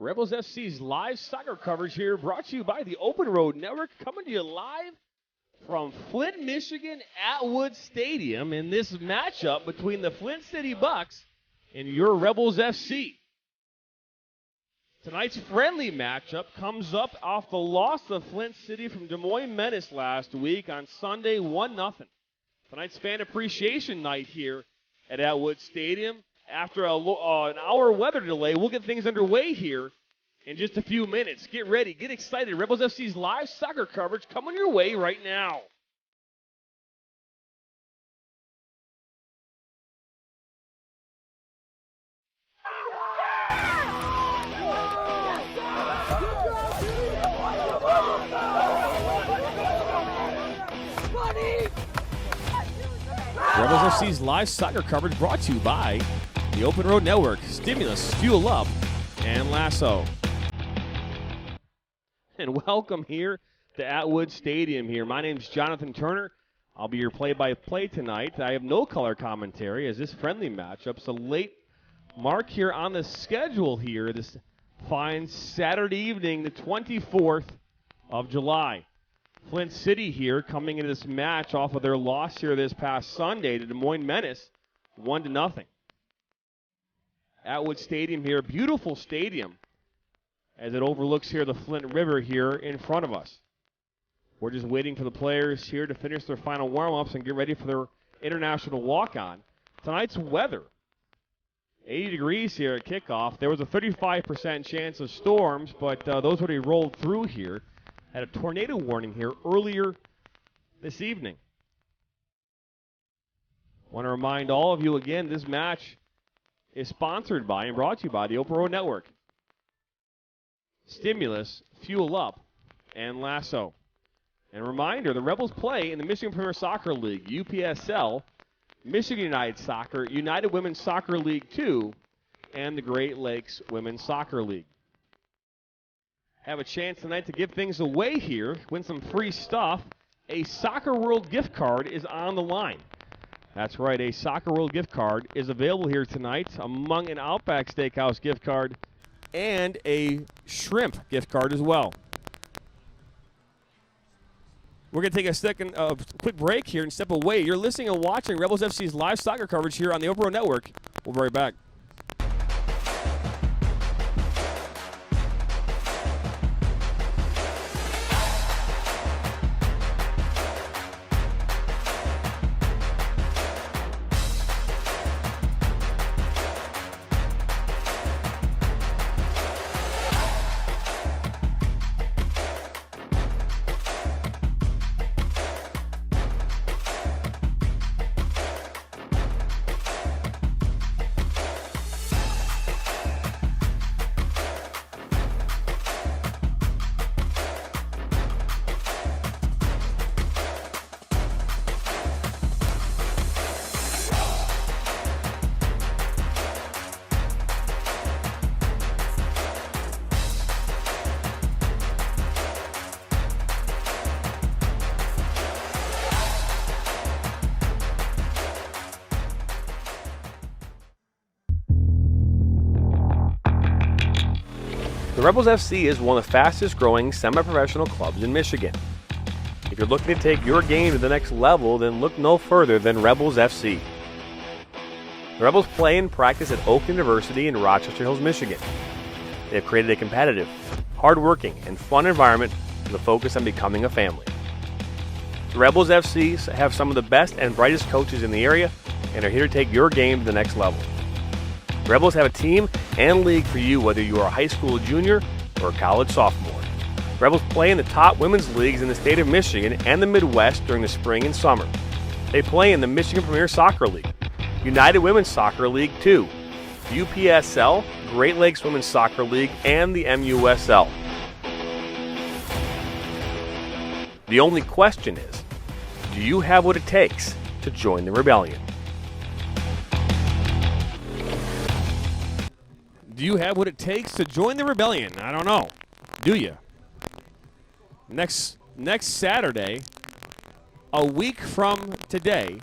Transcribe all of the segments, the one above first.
Rebels FC's live soccer coverage here brought to you by the Open Road Network, coming to you live from Flint, Michigan at Wood Stadium in this matchup between the Flint City Bucks and your Rebels FC. Tonight's friendly matchup comes up off the loss of Flint City from Des Moines Menace last week on Sunday, 1-0. Tonight's fan appreciation night here at Atwood Stadium. After an hour weather delay, we'll get things underway here in just a few minutes. Get ready, get excited. Rebels FC's live soccer coverage coming your way right now. Rebels FC's live soccer coverage brought to you by the Open Road Network, Stimulus, Fuel Up, and Lasso. And welcome here to Atwood Stadium here. My name's Jonathan Turner. I'll be your play-by-play tonight. I have no color commentary as this friendly matchup's a late mark here on the schedule here this fine Saturday evening, the 24th of July. Flint City here coming into this match off of their loss here this past Sunday to Des Moines Menace, 1-0. Atwood Stadium here, beautiful stadium as it overlooks here the Flint River here in front of us. We're just waiting for the players here to finish their final warm-ups and get ready for their international walk-on. Tonight's weather, 80 degrees here at kickoff. There was a 35% chance of storms, but those already rolled through here. Had a tornado warning here earlier this evening. Want to remind all of you again, this match is sponsored by and brought to you by the Open Road Network, Stimulus, Fuel Up, and Lasso. And a reminder, the Rebels play in the Michigan Premier Soccer League, UPSL, Michigan United Soccer, United Women's Soccer League 2, and the Great Lakes Women's Soccer League. Have a chance tonight to give things away here, win some free stuff. A Soccer World gift card is on the line. That's right, a Soccer World gift card is available here tonight, among an Outback Steakhouse gift card and a shrimp gift card as well. We're going to take a quick break here and step away. You're listening and watching Rebels FC's live soccer coverage here on the Open Road Network. We'll be right back. The Rebels FC is one of the fastest growing semi-professional clubs in Michigan. If you're looking to take your game to the next level, then look no further than Rebels FC. The Rebels play and practice at Oak University in Rochester Hills, Michigan. They have created a competitive, hard-working, and fun environment with a focus on becoming a family. The Rebels FC have some of the best and brightest coaches in the area and are here to take your game to the next level. The Rebels have a team and league for you whether you are a high school junior or a college sophomore. The Rebels play in the top women's leagues in the state of Michigan and the Midwest during the spring and summer. They play in the Michigan Premier Soccer League, United Women's Soccer League 2, UPSL, Great Lakes Women's Soccer League, and the MUSL. The only question is, do you have what it takes to join the rebellion? Do you have what it takes to join the rebellion? I don't know. Do you? Next Saturday, a week from today,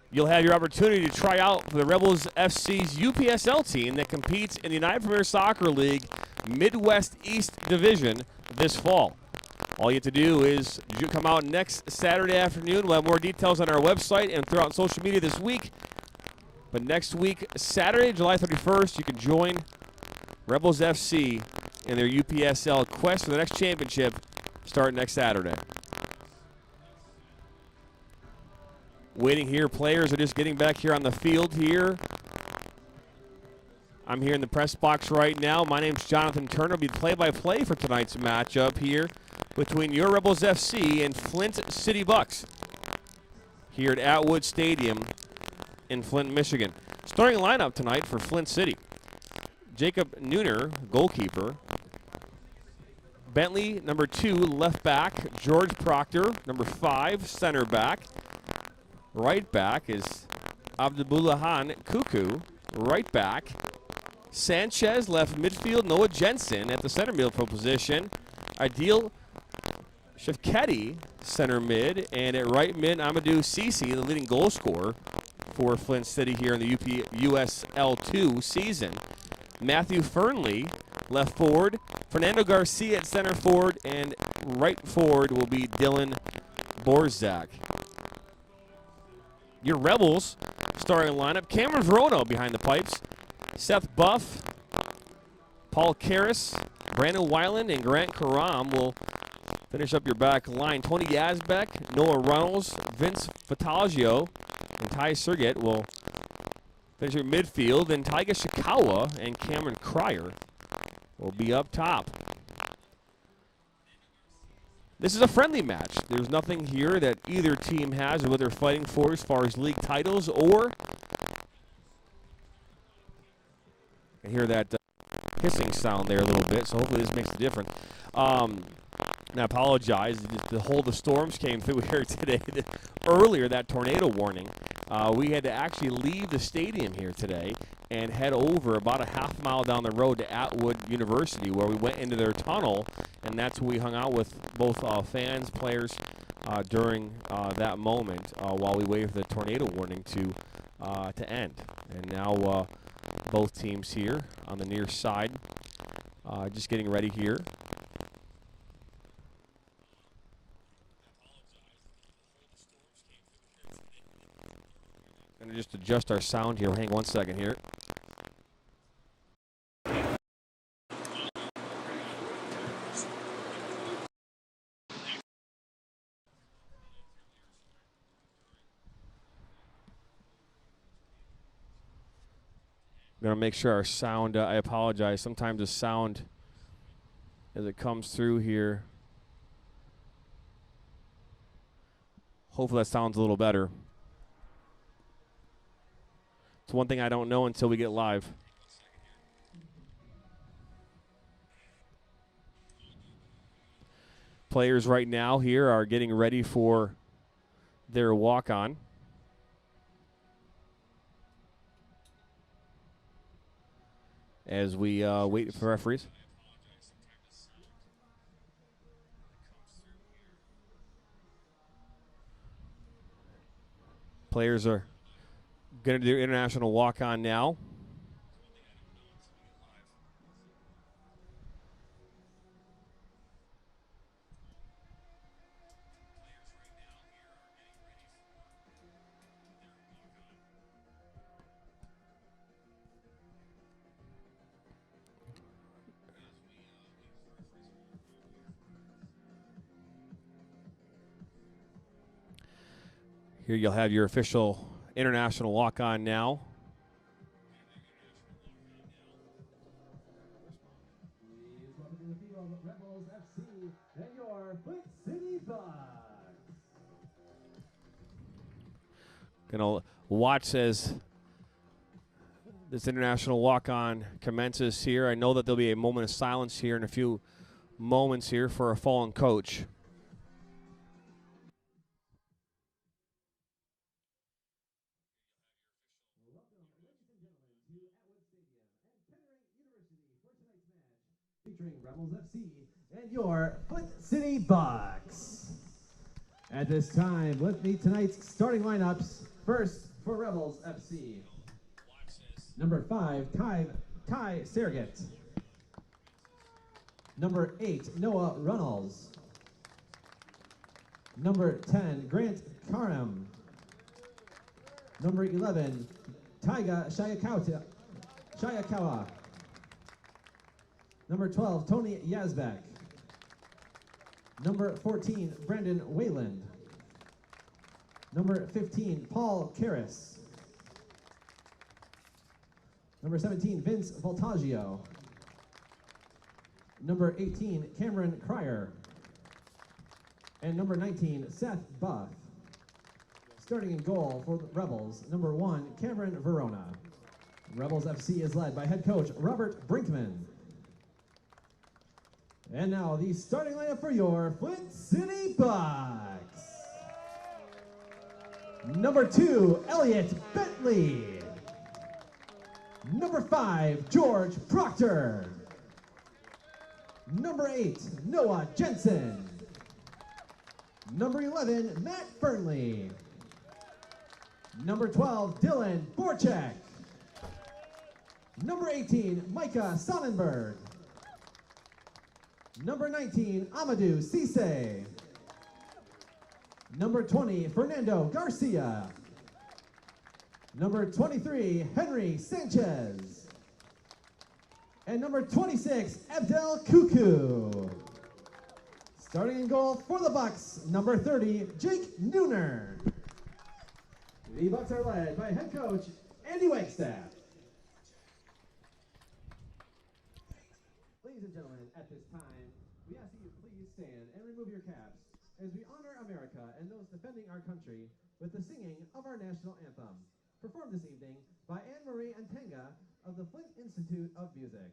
you'll have your opportunity to try out for the Rebels FC's UPSL team that competes in the United Premier Soccer League Midwest East Division this fall. All you have to do is come out next Saturday afternoon. We'll have more details on our website and throughout social media this week. But next week, Saturday, July 31st, you can join Rebels FC in their UPSL quest for the next championship starting next Saturday. Waiting here, players are just getting back here on the field here. I'm here in the press box right now. My name's Jonathan Turner. I'll be play-by-play for tonight's matchup here between your Rebels FC and Flint City Bucks here at Atwood Stadium in Flint, Michigan. Starting lineup tonight for Flint City. Jacob Nooner, goalkeeper. Bentley, number 2, left back. George Proctor, number 5, center back. Right back is Abdullahan Kuku, right back. Sanchez, left midfield. Noah Jensen at the center midfield position. Ideal Shafketi, center mid. And at right mid, Amadou Sisi, the leading goal scorer for Flint City here in the USL2 season. Matthew Fernley, left forward. Fernando Garcia at center forward. And right forward will be Dylan Borzak. Your Rebels starting lineup. Cameron Verona behind the pipes. Seth Buff, Paul Karras, Brandon Weiland, and Grant Karam will finish up your back line. Tony Yazbek, Noah Reynolds, Vince Fataggio, and Ty Sergett will finish your midfield. And Taiga Shikawa and Cameron Cryer will be up top. This is a friendly match. There's nothing here that either team has or what they're fighting for as far as league titles or... I hear that hissing sound there a little bit, so hopefully this makes a difference. And I apologize. The storms came through here today. Earlier, that tornado warning, we had to actually leave the stadium here today and head over about a half mile down the road to Atwood University, where we went into their tunnel, and that's where we hung out with both fans, players during that moment while we waited for the tornado warning to end. And now both teams here on the near side just getting ready here. Going to just adjust our sound here. Hang 1 second here. Going to make sure our sound, I apologize, sometimes the sound as it comes through here, hopefully that sounds a little better. It's one thing I don't know until we get live. Players right now here are getting ready for their walk-on. As we wait for referees. Players are going to do international walk-on now. Here you'll have your official international walk-on now. Rebels FC and your Flint City Bucks. Gonna watch as this international walk-on commences here. I know that there'll be a moment of silence here in a few moments here for a fallen coach. Featuring Rebels FC and your Flint City Bucks. At this time, with me tonight's starting lineups. First for Rebels FC, number 5, Ty Sergett. Number 8, Noah Runnels. Number 10, Grant Karam. Number 11, Taiga Shayakawa. Number 12, Tony Yazbek. Number 14, Brandon Wayland. Number 15, Paul Karras. Number 17, Vince Voltaggio. Number 18, Cameron Cryer. And number 19, Seth Buff. Starting in goal for the Rebels, number 1, Cameron Verona. Rebels FC is led by head coach Robert Brinkman. And now the starting lineup for your Flint City Bucks. Number 2, Elliot Bentley. Number 5, George Proctor. Number 8, Noah Jensen. Number 11, Matt Fernley. Number 12, Dylan Borchek. Number 18, Micah Sonnenberg. Number 19, Amadou Cisse. Number 20, Fernando Garcia. Number 23, Henry Sanchez. And number 26, Abdel Kuku. Starting in goal for the Bucks, number 30, Jake Nooner. The Bucks are led by head coach Andy Wagstaff. Ladies and gentlemen, at this time, we ask that you please stand and remove your caps as we honor America and those defending our country with the singing of our national anthem, performed this evening by Anne-Marie Antenga of the Flint Institute of Music.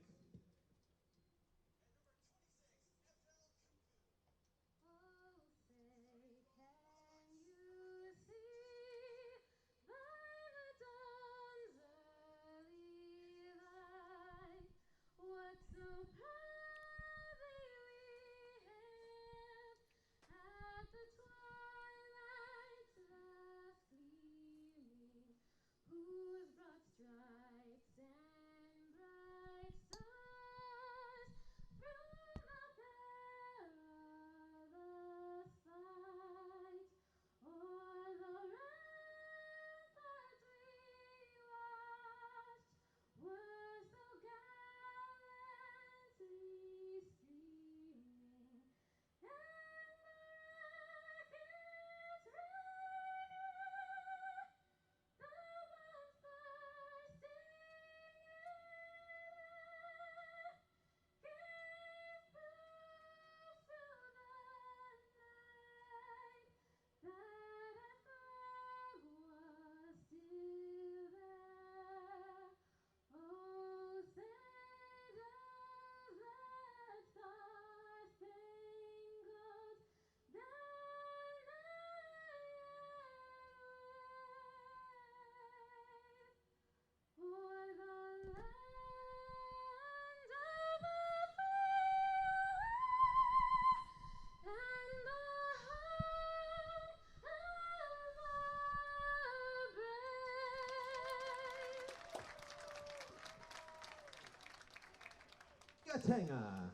Gatanga.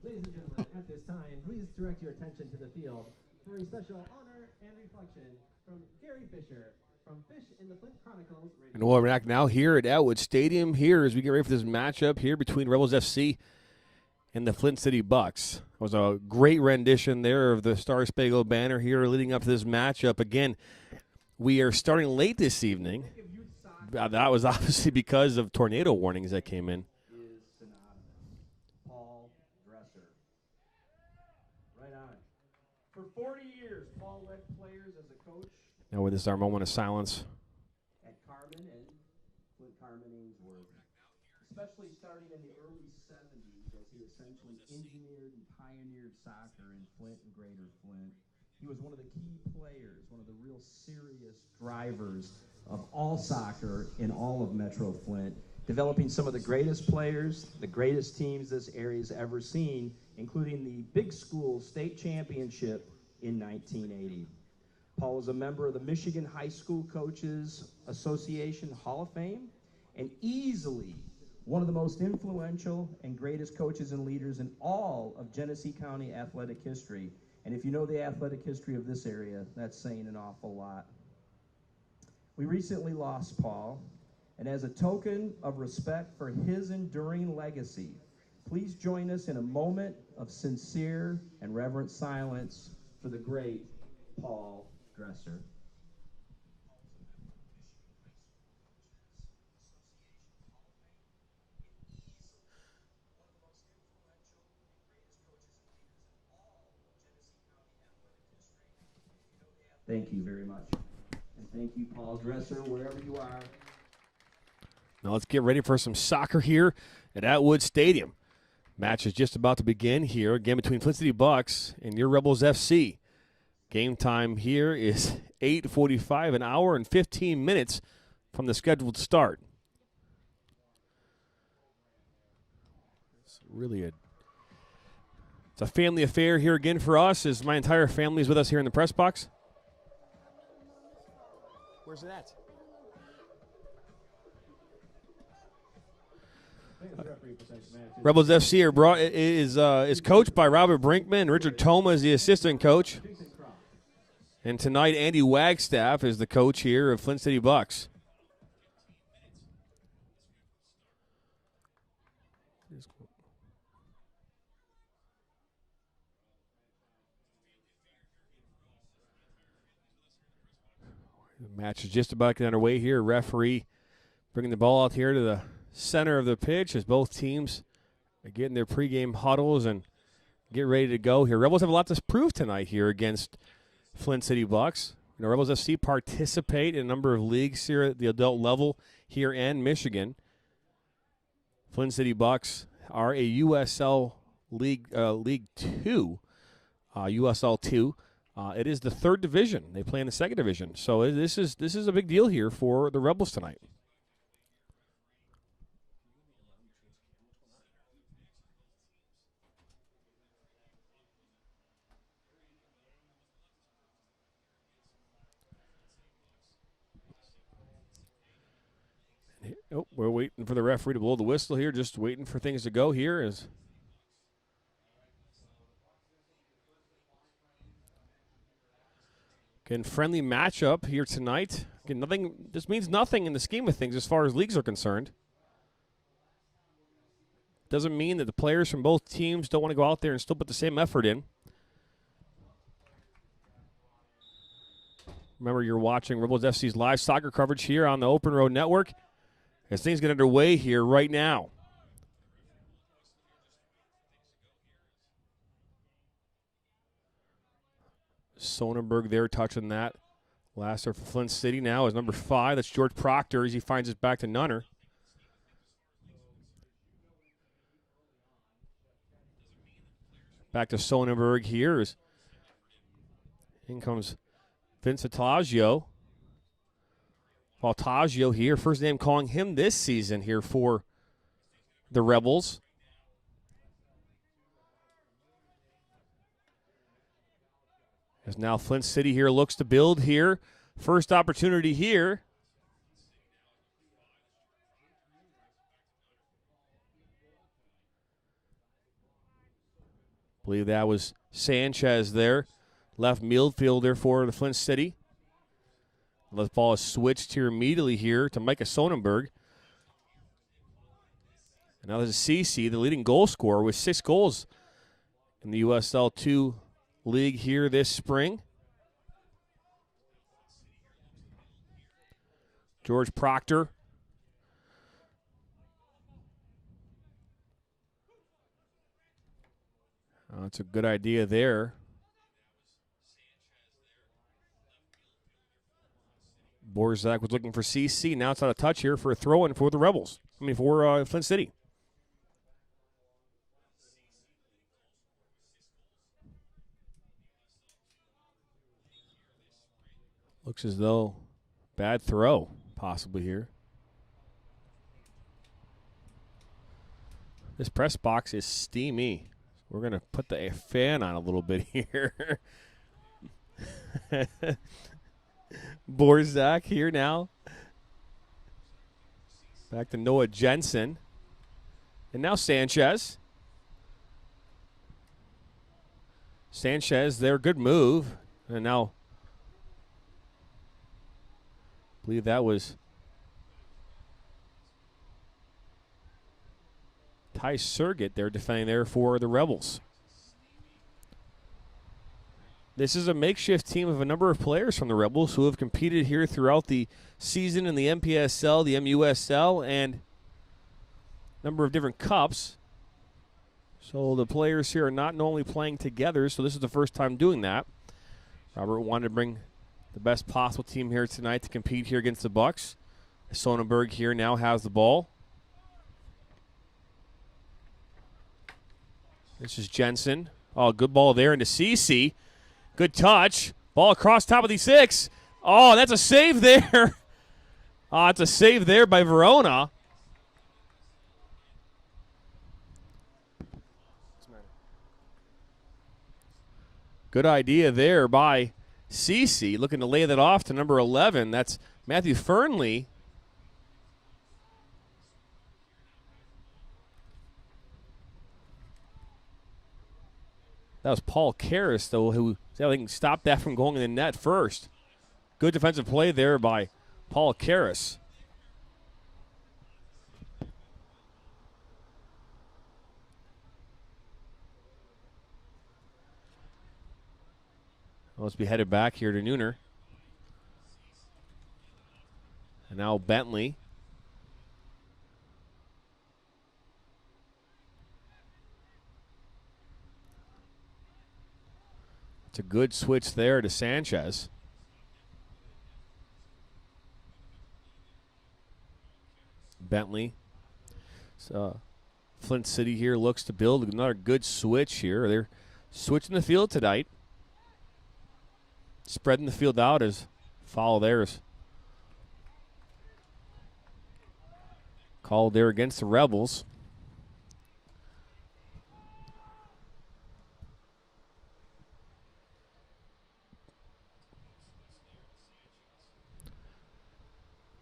Ladies and gentlemen, at this time, please direct your attention to the field for a special honor and reflection from Gary Fisher from Fish in the Flint Chronicles. And we'll react now here at Atwood Stadium here as we get ready for this matchup here between Rebels FC and the Flint City Bucks. It was a great rendition there of the Star Spangled Banner here leading up to this matchup. Again, we are starting late this evening. That was obviously because of tornado warnings that came in. Is synonymous. Paul Dresser. Right on. For 40 years, Paul led players as a coach Now with this our moment of silence. at Carmen and Flint Carmen Ainsworth, especially starting in the early 70s as he essentially engineered and pioneered soccer in Flint and Greater Flint. He was one of the key players, one of the real serious drivers of all soccer in all of Metro Flint, developing some of the greatest players, the greatest teams this area's ever seen, including the Big School State Championship in 1980. Paul was a member of the Michigan High School Coaches Association Hall of Fame and easily one of the most influential and greatest coaches and leaders in all of Genesee County athletic history. And if you know the athletic history of this area, that's saying an awful lot. We recently lost Paul, and as a token of respect for his enduring legacy, please join us in a moment of sincere and reverent silence for the great Paul Dresser. Thank you very much. And thank you, Paul Dresser, wherever you are. Now let's get ready for some soccer here at Atwood Stadium. Match is just about to begin here, again between Flint City Bucks and your Rebels FC. Game time here is 8:45, an hour and 15 minutes from the scheduled start. It's really it's a family affair here again for us, as my entire family is with us here in the press box. Where's it at? Rebels FC is coached by Robert Brinkman. Richard Toma is the assistant coach. And tonight, Andy Wagstaff is the coach here of Flint City Bucks. The match is just about to get underway here. Referee bringing the ball out here to the center of the pitch as both teams are getting their pregame huddles and get ready to go here. Rebels have a lot to prove tonight here against Flint City Bucks. You know, Rebels FC participate in a number of leagues here at the adult level here in Michigan. Flint City Bucks are a USL League 2, USL 2. It is the third division. They play in the second division. So this is a big deal here for the Rebels tonight. Oh, we're waiting for the referee to blow the whistle here, just waiting for things to go here. Again, friendly matchup here tonight. Again, this means nothing in the scheme of things as far as leagues are concerned. Doesn't mean that the players from both teams don't want to go out there and still put the same effort in. Remember, you're watching Rebels FC's live soccer coverage here on the Open Road Network as things get underway here right now. Sonnenberg there touching that. Lasser for Flint City now is number 5. That's George Proctor as he finds it back to Nunner. Back to Sonnenberg here. In comes Vincent Taggio. Taggio here, first name calling him this season here for the Rebels. As now Flint City here looks to build here. First opportunity here. I believe that was Sanchez there, left midfielder for the Flint City. The ball is switched here immediately here to Micah Sonnenberg. And now there's CC, the leading goal scorer with 6 goals in the USL 2 league here this spring. George Proctor. That's a good idea there. Borzak was looking for CC. Now it's on a touch here for a throw-in for the Rebels. For Flint City. Looks as though bad throw possibly here. This press box is steamy. We're going to put the fan on a little bit here. Borzak here now. Back to Noah Jensen. And now Sanchez. Sanchez there, good move. And now, I believe that was Ty Surgett there defending there for the Rebels. This is a makeshift team of a number of players from the Rebels who have competed here throughout the season in the MPSL, the MUSL, and a number of different cups. So the players here are not normally playing together, so this is the first time doing that. Robert wanted to bring the best possible team here tonight to compete here against the Bucks. Sonnenberg here now has the ball. This is Jensen. Oh, good ball there into Cece. Good touch. Ball across top of the 6. Oh, that's a save there. Oh, it's a save there by Verona. Good idea there by Cece, looking to lay that off to number 11. That's Matthew Fernley. That was Paul Karras, though, who I think stopped that from going in the net first. Good defensive play there by Paul Karras. Let's be headed back here to Nooner. And now Bentley. It's a good switch there to Sanchez. Bentley. So Flint City here looks to build another good switch here. They're switching the field tonight. Spreading the field out as foul there is called there against the Rebels.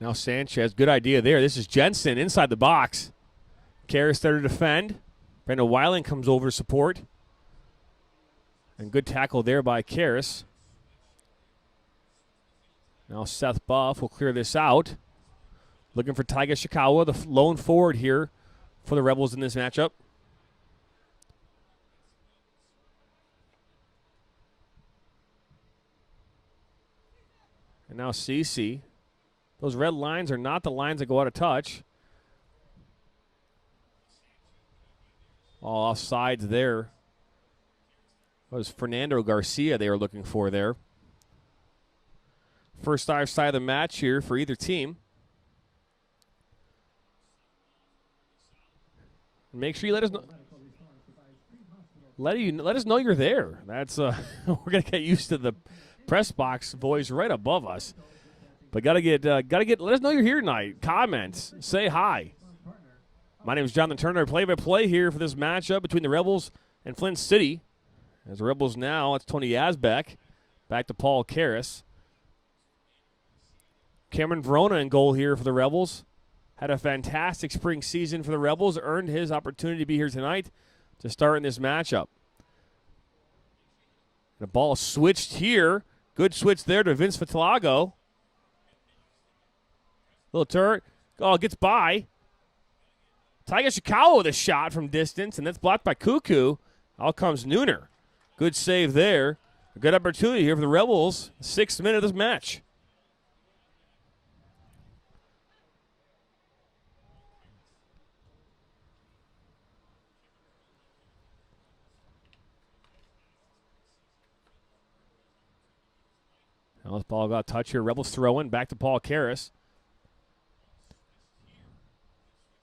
Now Sanchez, good idea there. This is Jensen inside the box. Karras there to defend. Brandon Weiling comes over to support. And good tackle there by Karras. Now Seth Buff will clear this out. Looking for Taiga Shikawa, the lone forward here for the Rebels in this matchup. And now Cece. Those red lines are not the lines that go out of touch. All offsides there. That was Fernando Garcia they were looking for there. First side of the match here for either team. Make sure you let us know. Let us know you're there. That's we're gonna get used to the press box boys right above us. But gotta get. Let us know you're here tonight. Comments. Say hi. My name is Jonathan Turner. Play-by-play here for this matchup between the Rebels and Flint City. As the Rebels now, it's Tony Yazbek. Back to Paul Karras. Cameron Verona in goal here for the Rebels. Had a fantastic spring season for the Rebels. Earned his opportunity to be here tonight to start in this matchup. The ball switched here. Good switch there to Vince Vitalago. Little turret. Oh, gets by. Taiga Shikawa with a shot from distance, and that's blocked by Cuckoo. Out comes Nooner. Good save there. A good opportunity here for the Rebels. 6th minute of this match. Now this ball got a touch here. Rebels throwing back to Paul Karras.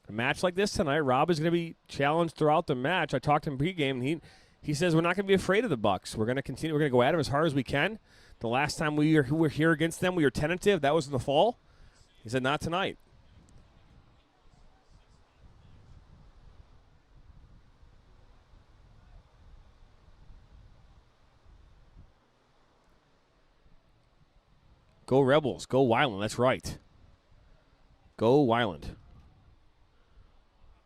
A match like this tonight, Rob is going to be challenged throughout the match. I talked to him pregame, and he says we're not going to be afraid of the Bucks. We're going to continue. We're going to go at them as hard as we can. The last time we were here against them, we were tentative. That was in the fall. He said not tonight. Go Rebels. Go Weiland. That's right. Go Weiland.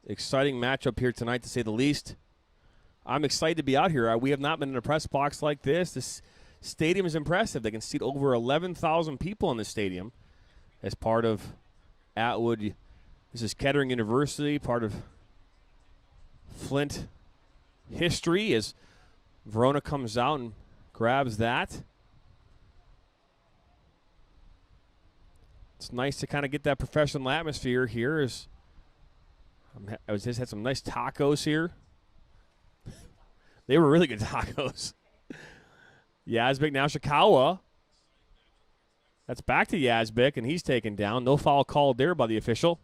Exciting matchup here tonight, to say the least. I'm excited to be out here. We have not been in a press box like this. This stadium is impressive. They can seat over 11,000 people in the stadium as part of Atwood. This is Kettering University, part of Flint history, as Verona comes out and grabs that. It's nice to kind of get that professional atmosphere here. I just had some nice tacos here. They were really good tacos. Yazbek now Shikawa. That's back to Yazbek, and he's taken down. No foul called there by the official.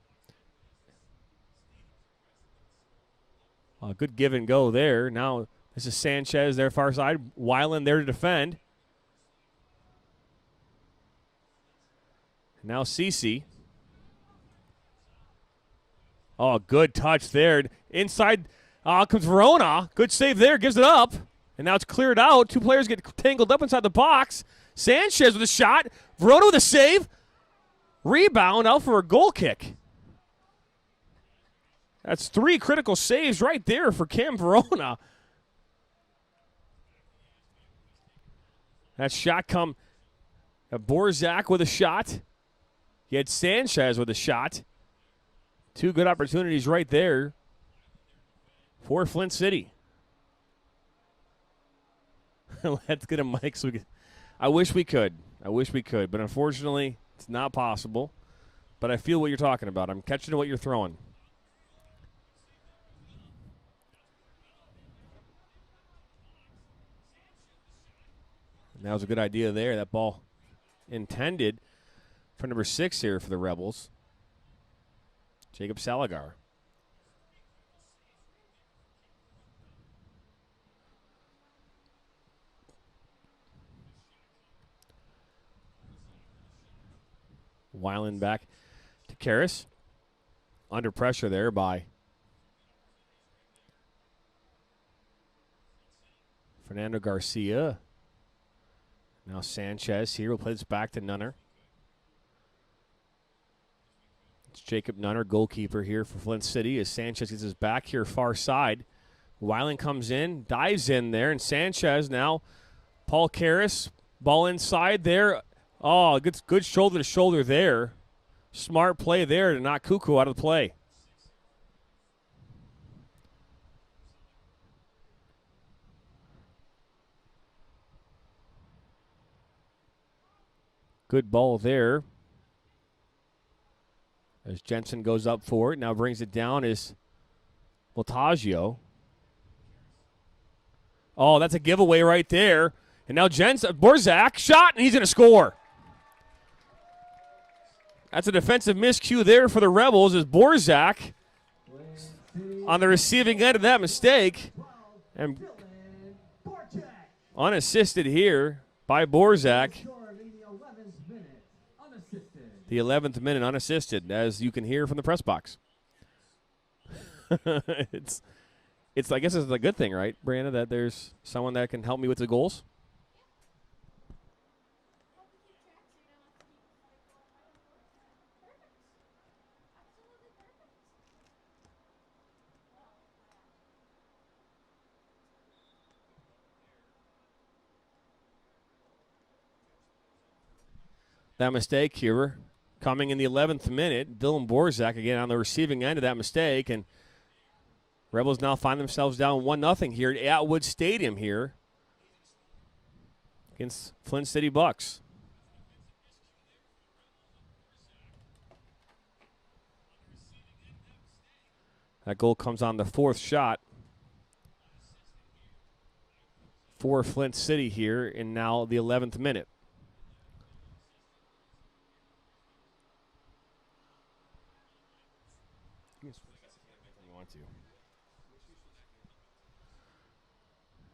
Good give and go there. Now this is Sanchez, their far side. Weiland there to defend. Now Cece. Oh, good touch there. Inside comes Verona. Good save there. Gives it up. And now it's cleared out. Two players get tangled up inside the box. Sanchez with a shot. Verona with a save. Rebound out for a goal kick. That's 3 critical saves right there for Cam Verona. That shot come. Borzak with a shot. He had Sanchez with a shot. 2 good opportunities right there for Flint City. Let's get a mic so we can. I wish we could, but unfortunately it's not possible. But I feel what you're talking about. I'm catching what you're throwing. And that was a good idea there. That ball intended for number 6 here for the Rebels, Jacob Salagar. Weiland back to Karras. Under pressure there by Fernando Garcia. Now Sanchez here will play this back to Nunner. It's Jacob Nunner, goalkeeper here for Flint City, as Sanchez gets his back here far side. Weiland comes in, dives in there, and Sanchez now. Paul Karras, ball inside there. Oh, good shoulder to shoulder there. Smart play there to knock Cuckoo out of the play. Good ball there. As Jensen goes up for it, now brings it down is Voltaggio. Oh, that's a giveaway right there. And now Jensen, Borzak, shot, and he's going to score. That's a defensive miscue there for the Rebels as Borzak on the receiving end of that mistake. And unassisted here by Borzak. The 11th minute unassisted, as you can hear from the press box. It's I guess it's a good thing, right, Brandon, that there's someone that can help me with the goals? That mistake here coming in the 11th minute. Dylan Borzak again on the receiving end of that mistake, and Rebels now find themselves down 1-0 here at Atwood Stadium here against Flint City Bucks. That goal comes on the 4th shot for Flint City here in now the 11th minute.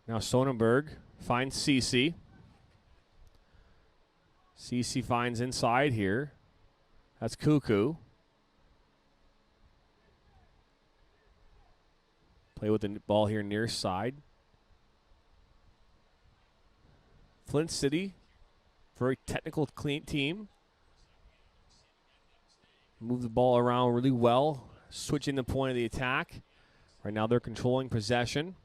Now Sonnenberg finds Cece. Cece finds inside here. That's Cuckoo. Play with the ball here near side. Flint City, very technical, clean team. Move the ball around really well switching the point of the attack. Right now they're controlling possession.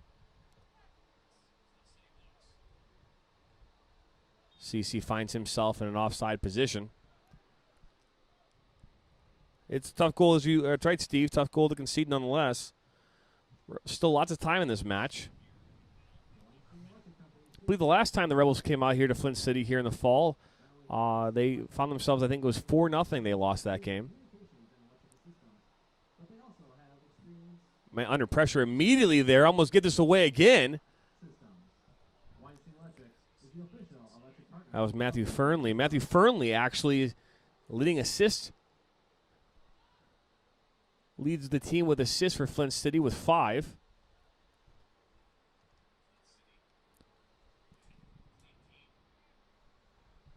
CC finds himself in an offside position. It's a tough goal, that's right, Steve. Tough goal to concede nonetheless. Still lots of time in this match. I believe the last time the Rebels came out here to Flint City here in the fall, they found themselves, I think it was 4-0 they lost that game. Man, under pressure immediately there. Almost get this away again. That was Matthew Fernley. Matthew Fernley actually leading assist. Leads the team with assists for Flint City with 5.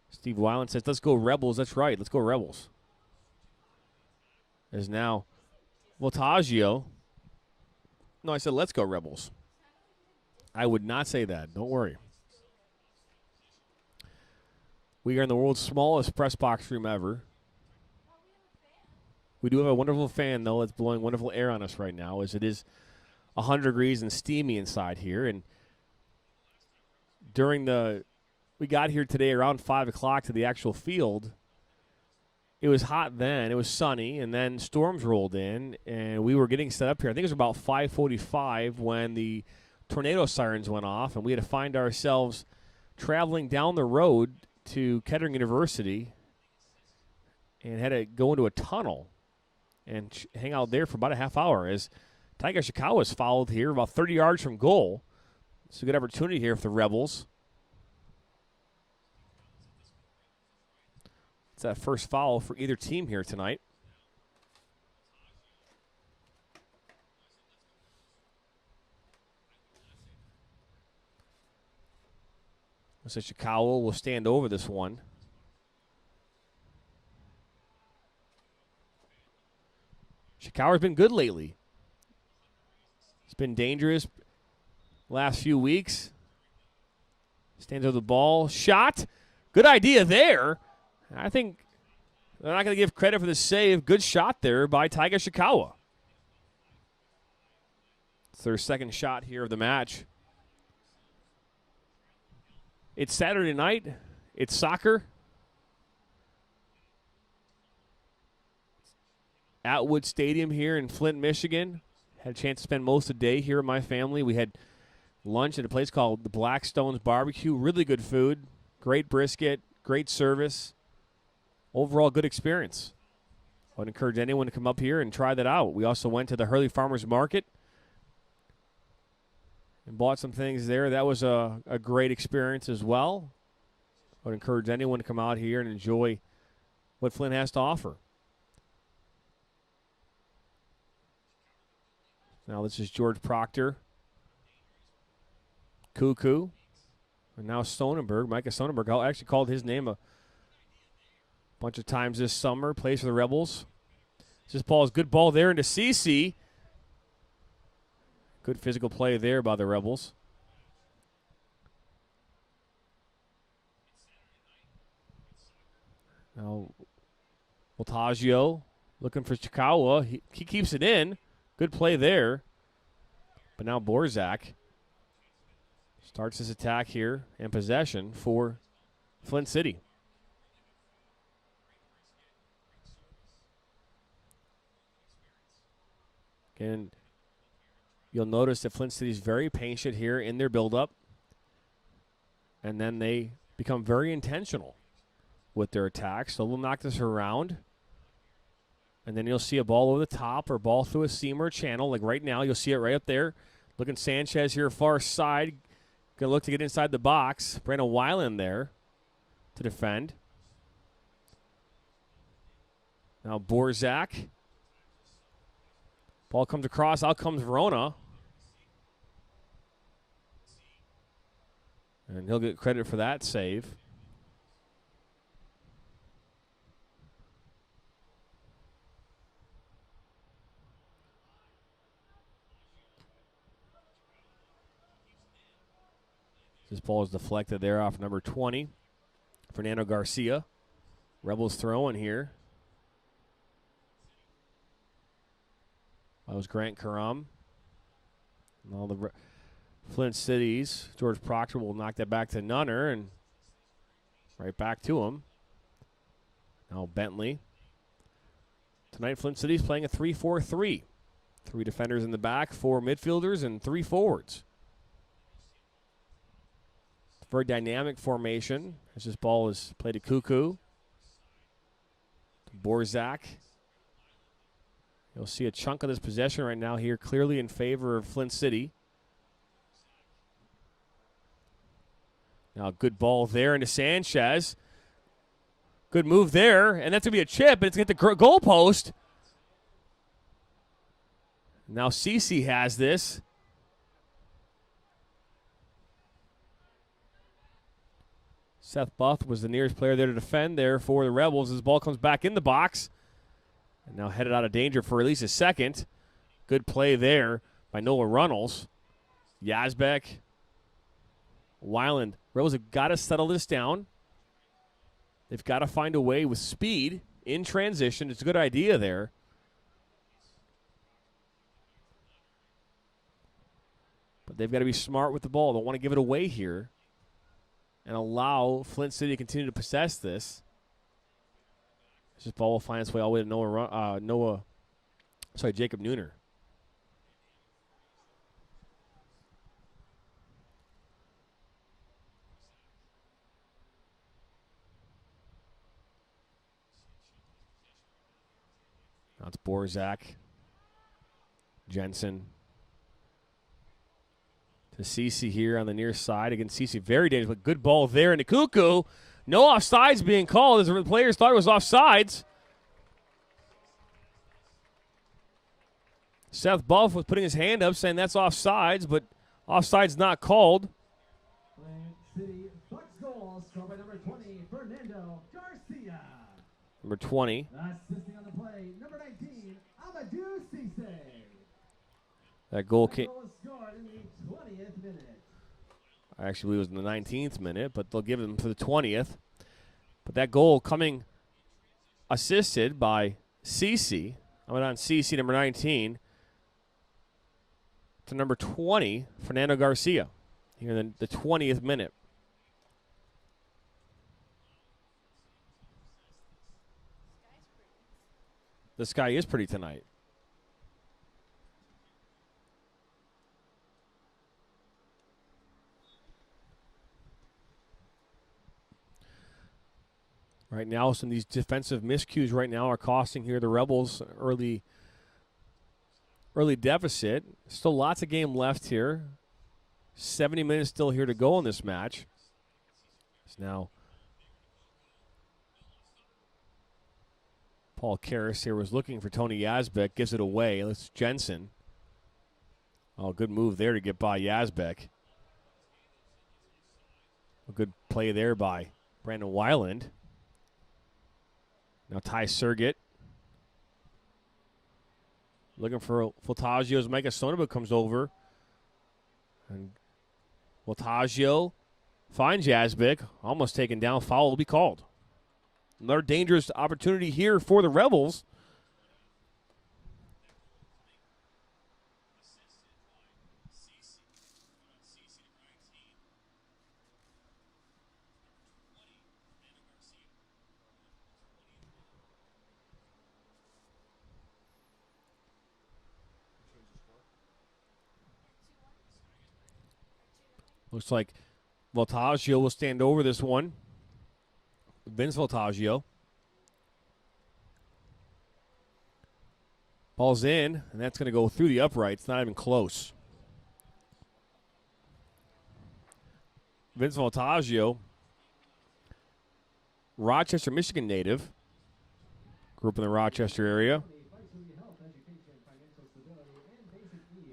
Steve Weiland says, let's go Rebels. That's right. Let's go Rebels. There's now Voltaggio. No, I said let's go Rebels. I would not say that. Don't worry. We are in the world's smallest press box room ever. We do have a wonderful fan, though, that's blowing wonderful air on us right now, as it is 100 degrees and steamy inside here. And we got here today around 5 o'clock to the actual field. It was hot then. It was sunny, and then storms rolled in, and we were getting set up here. I think it was about 5:45 when the tornado sirens went off, and we had to find ourselves traveling down the road to Kettering University and had to go into a tunnel and hang out there for about a half hour as Tiger Chicago was fouled here about 30 yards from goal. It's a good opportunity here for the Rebels. It's that first foul for either team here tonight. So Chicago will stand over this one. Chicago's been good lately. It's been dangerous last few weeks. Stands over the ball. Shot. Good idea there. I think they're not going to give credit for the save. Good shot there by Taiga Shikawa. It's their second shot here of the match. It's Saturday night. It's soccer. Atwood Stadium here in Flint, Michigan. Had a chance to spend most of the day here with my family. We had lunch at a place called the Blackstones Barbecue. Really good food. Great brisket. Great service. Overall good experience. I would encourage anyone to come up here and try that out. We also went to the Hurley Farmers Market and bought some things there. That was a great experience as well. I would encourage anyone to come out here and enjoy what Flint has to offer. Now this is George Proctor. Cuckoo. And now Sonnenberg. Micah Sonnenberg. I actually called his name a bunch of times this summer. Plays for the Rebels. This ball is good ball there into CC. Good physical play there by the Rebels. Now Voltaggio looking for Chikawa. He keeps it in. Good play there. But now Borzak starts his attack here and possession for Flint City. And you'll notice that Flint City is very patient here in their build-up. And then they become very intentional with their attacks. So they'll knock this around. And then you'll see a ball over the top or ball through a seam or a channel. Like right now, you'll see it right up there. Looking Sanchez here far side. Going to look to get inside the box. Brandon Weiland there to defend. Now Borzak. Ball comes across. Out comes Verona. And he'll get credit for that save. This ball is deflected there off number 20, Fernando Garcia. Rebels throwing here. That was Grant Karam. And all the Flint Cities. George Proctor will knock that back to Nunner and right back to him. Now Bentley. Tonight, Flint City's playing a 3-4-3. 3 defenders in the back, 4 midfielders, and 3 forwards. Very dynamic formation as this ball is played to Cuckoo. Borzak. You'll see a chunk of this possession right now here clearly in favor of Flint City. Now, good ball there into Sanchez. Good move there, and that's going to be a chip, and it's going to hit the goal post. Now Cece has this. Seth Buff was the nearest player there to defend there for the Rebels. As the ball comes back in the box. And now headed out of danger for at least a second. Good play there by Noah Runnels. Yazbek. Weiland. Rebels have got to settle this down. They've got to find a way with speed in transition. It's a good idea there. But they've got to be smart with the ball. They don't want to give it away here and allow Flint City to continue to possess this. This ball will find its way all the way to Jacob Nooner. Now it's Borzak. Jensen. To Cece here on the near side. Again, Cece very dangerous, but good ball there into Cuckoo. No offsides being called as the players thought it was offsides. Seth Buff was putting his hand up saying that's offsides, but offsides not called. City Bucks goal scored by number 20, Fernando Garcia. Number 20. Assisting on the play, number 19, Amadou Cisse. That goal came. Was scored in the 20th minute. I actually believe it was in the 19th minute, but they'll give him for the 20th. But that goal coming assisted by Cece. I went on Cece, number 19, to number 20, Fernando Garcia, here in the 20th minute. The sky is pretty tonight. Right now, some of these defensive miscues right now are costing here the Rebels early deficit. Still lots of game left here. 70 minutes still here to go in this match. It's now Paul Karras here was looking for Tony Yazbek. Gives it away. It's Jensen. Oh, good move there to get by Yazbek. A good play there by Brandon Weiland. Now Ty Sergett. Looking for Voltaggio as Micah Sonaba comes over. And Voltaggio finds Yazbek. Almost taken down. Foul will be called. Another dangerous opportunity here for the Rebels. Looks like Voltaggio will stand over this one. Vince Voltaggio. Ball's in, and that's going to go through the uprights. Not even close. Vince Voltaggio, Rochester, Michigan native. Grew up in the Rochester area.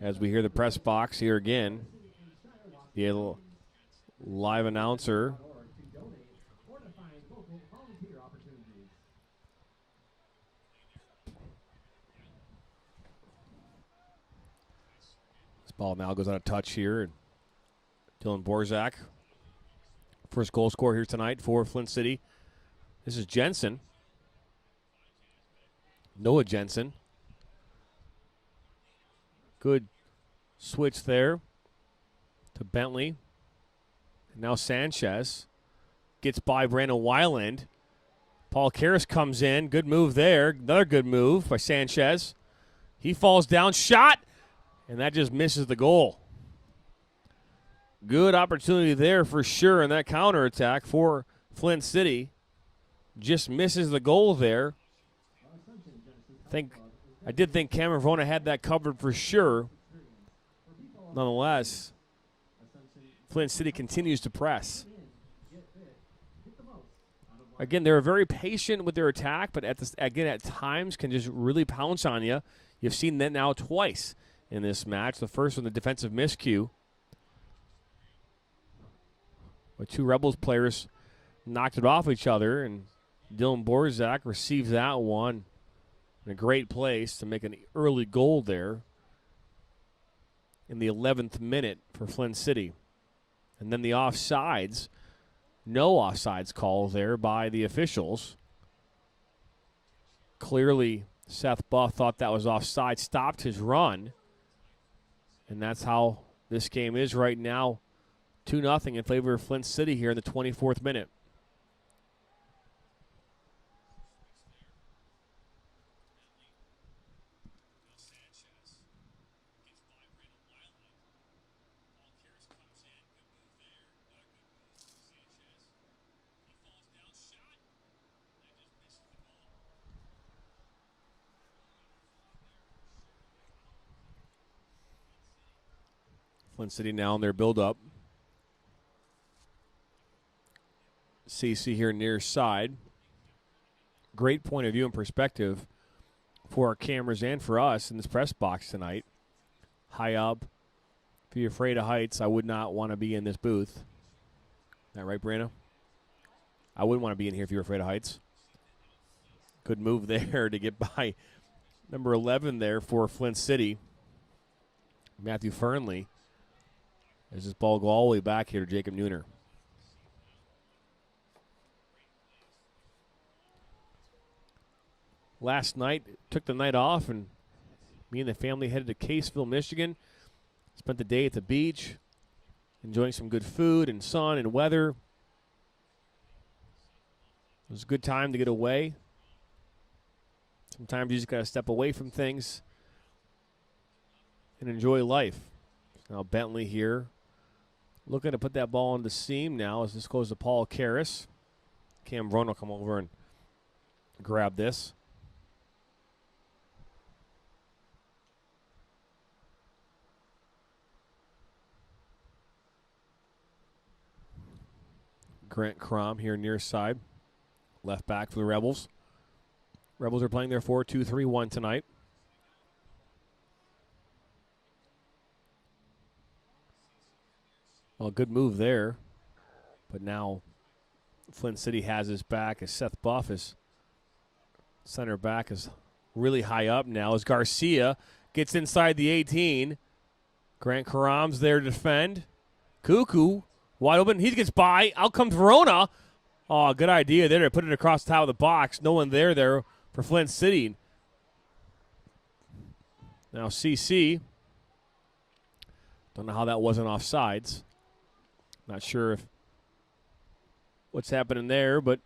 As we hear the press box here again. The live announcer. This ball now goes out of touch here. Dylan Borzak, first goal scorer here tonight for Flint City. This is Jensen. Noah Jensen. Good switch there to Bentley. And now Sanchez gets by Brandon Weiland. Paul Karras comes in. Good move there. Another good move by Sanchez. He falls down. Shot. And that just misses the goal. Good opportunity there for sure in that counterattack for Flint City. Just misses the goal there. I did think Cameron Verona had that covered for sure. Nonetheless, Flint City continues to press. Again, they're very patient with their attack, but at times can just really pounce on you. You've seen that now twice in this match. The first one, the defensive miscue, where two Rebels players knocked it off each other, and Dylan Borzak receives that one in a great place to make an early goal there in the 11th minute for Flint City. And then the offsides, no offsides call there by the officials. Clearly, Seth Buff thought that was offside, stopped his run, and that's how this game is right now. 2-0 in favor of Flint City here in the 24th minute. Flint City now in their build-up. CC here near side. Great point of view and perspective for our cameras and for us in this press box tonight. High up. If you're afraid of heights, I would not want to be in this booth. Is that right, Brando? I wouldn't want to be in here if you were afraid of heights. Good move there to get by number 11 there for Flint City. Matthew Fernley. As this ball go all the way back here to Jacob Nooner. Last night, took the night off, and me and the family headed to Caseville, Michigan. Spent the day at the beach, enjoying some good food and sun and weather. It was a good time to get away. Sometimes you just got to step away from things and enjoy life. Now Bentley here, looking to put that ball on the seam now as this goes to Paul Karras. Cam Brown will come over and grab this. Grant Crom here near side. Left back for the Rebels. Rebels are playing their 4-2-3-1 tonight. Well, good move there. But now Flint City has his back as Seth Buff is center back is really high up now as Garcia gets inside the 18. Grant Karam's there to defend. Cuckoo wide open. He gets by. Out comes Verona. Oh, good idea there to put it across the top of the box. No one there for Flint City. Now CC. Don't know how that wasn't offsides. Not sure if what's happening there, but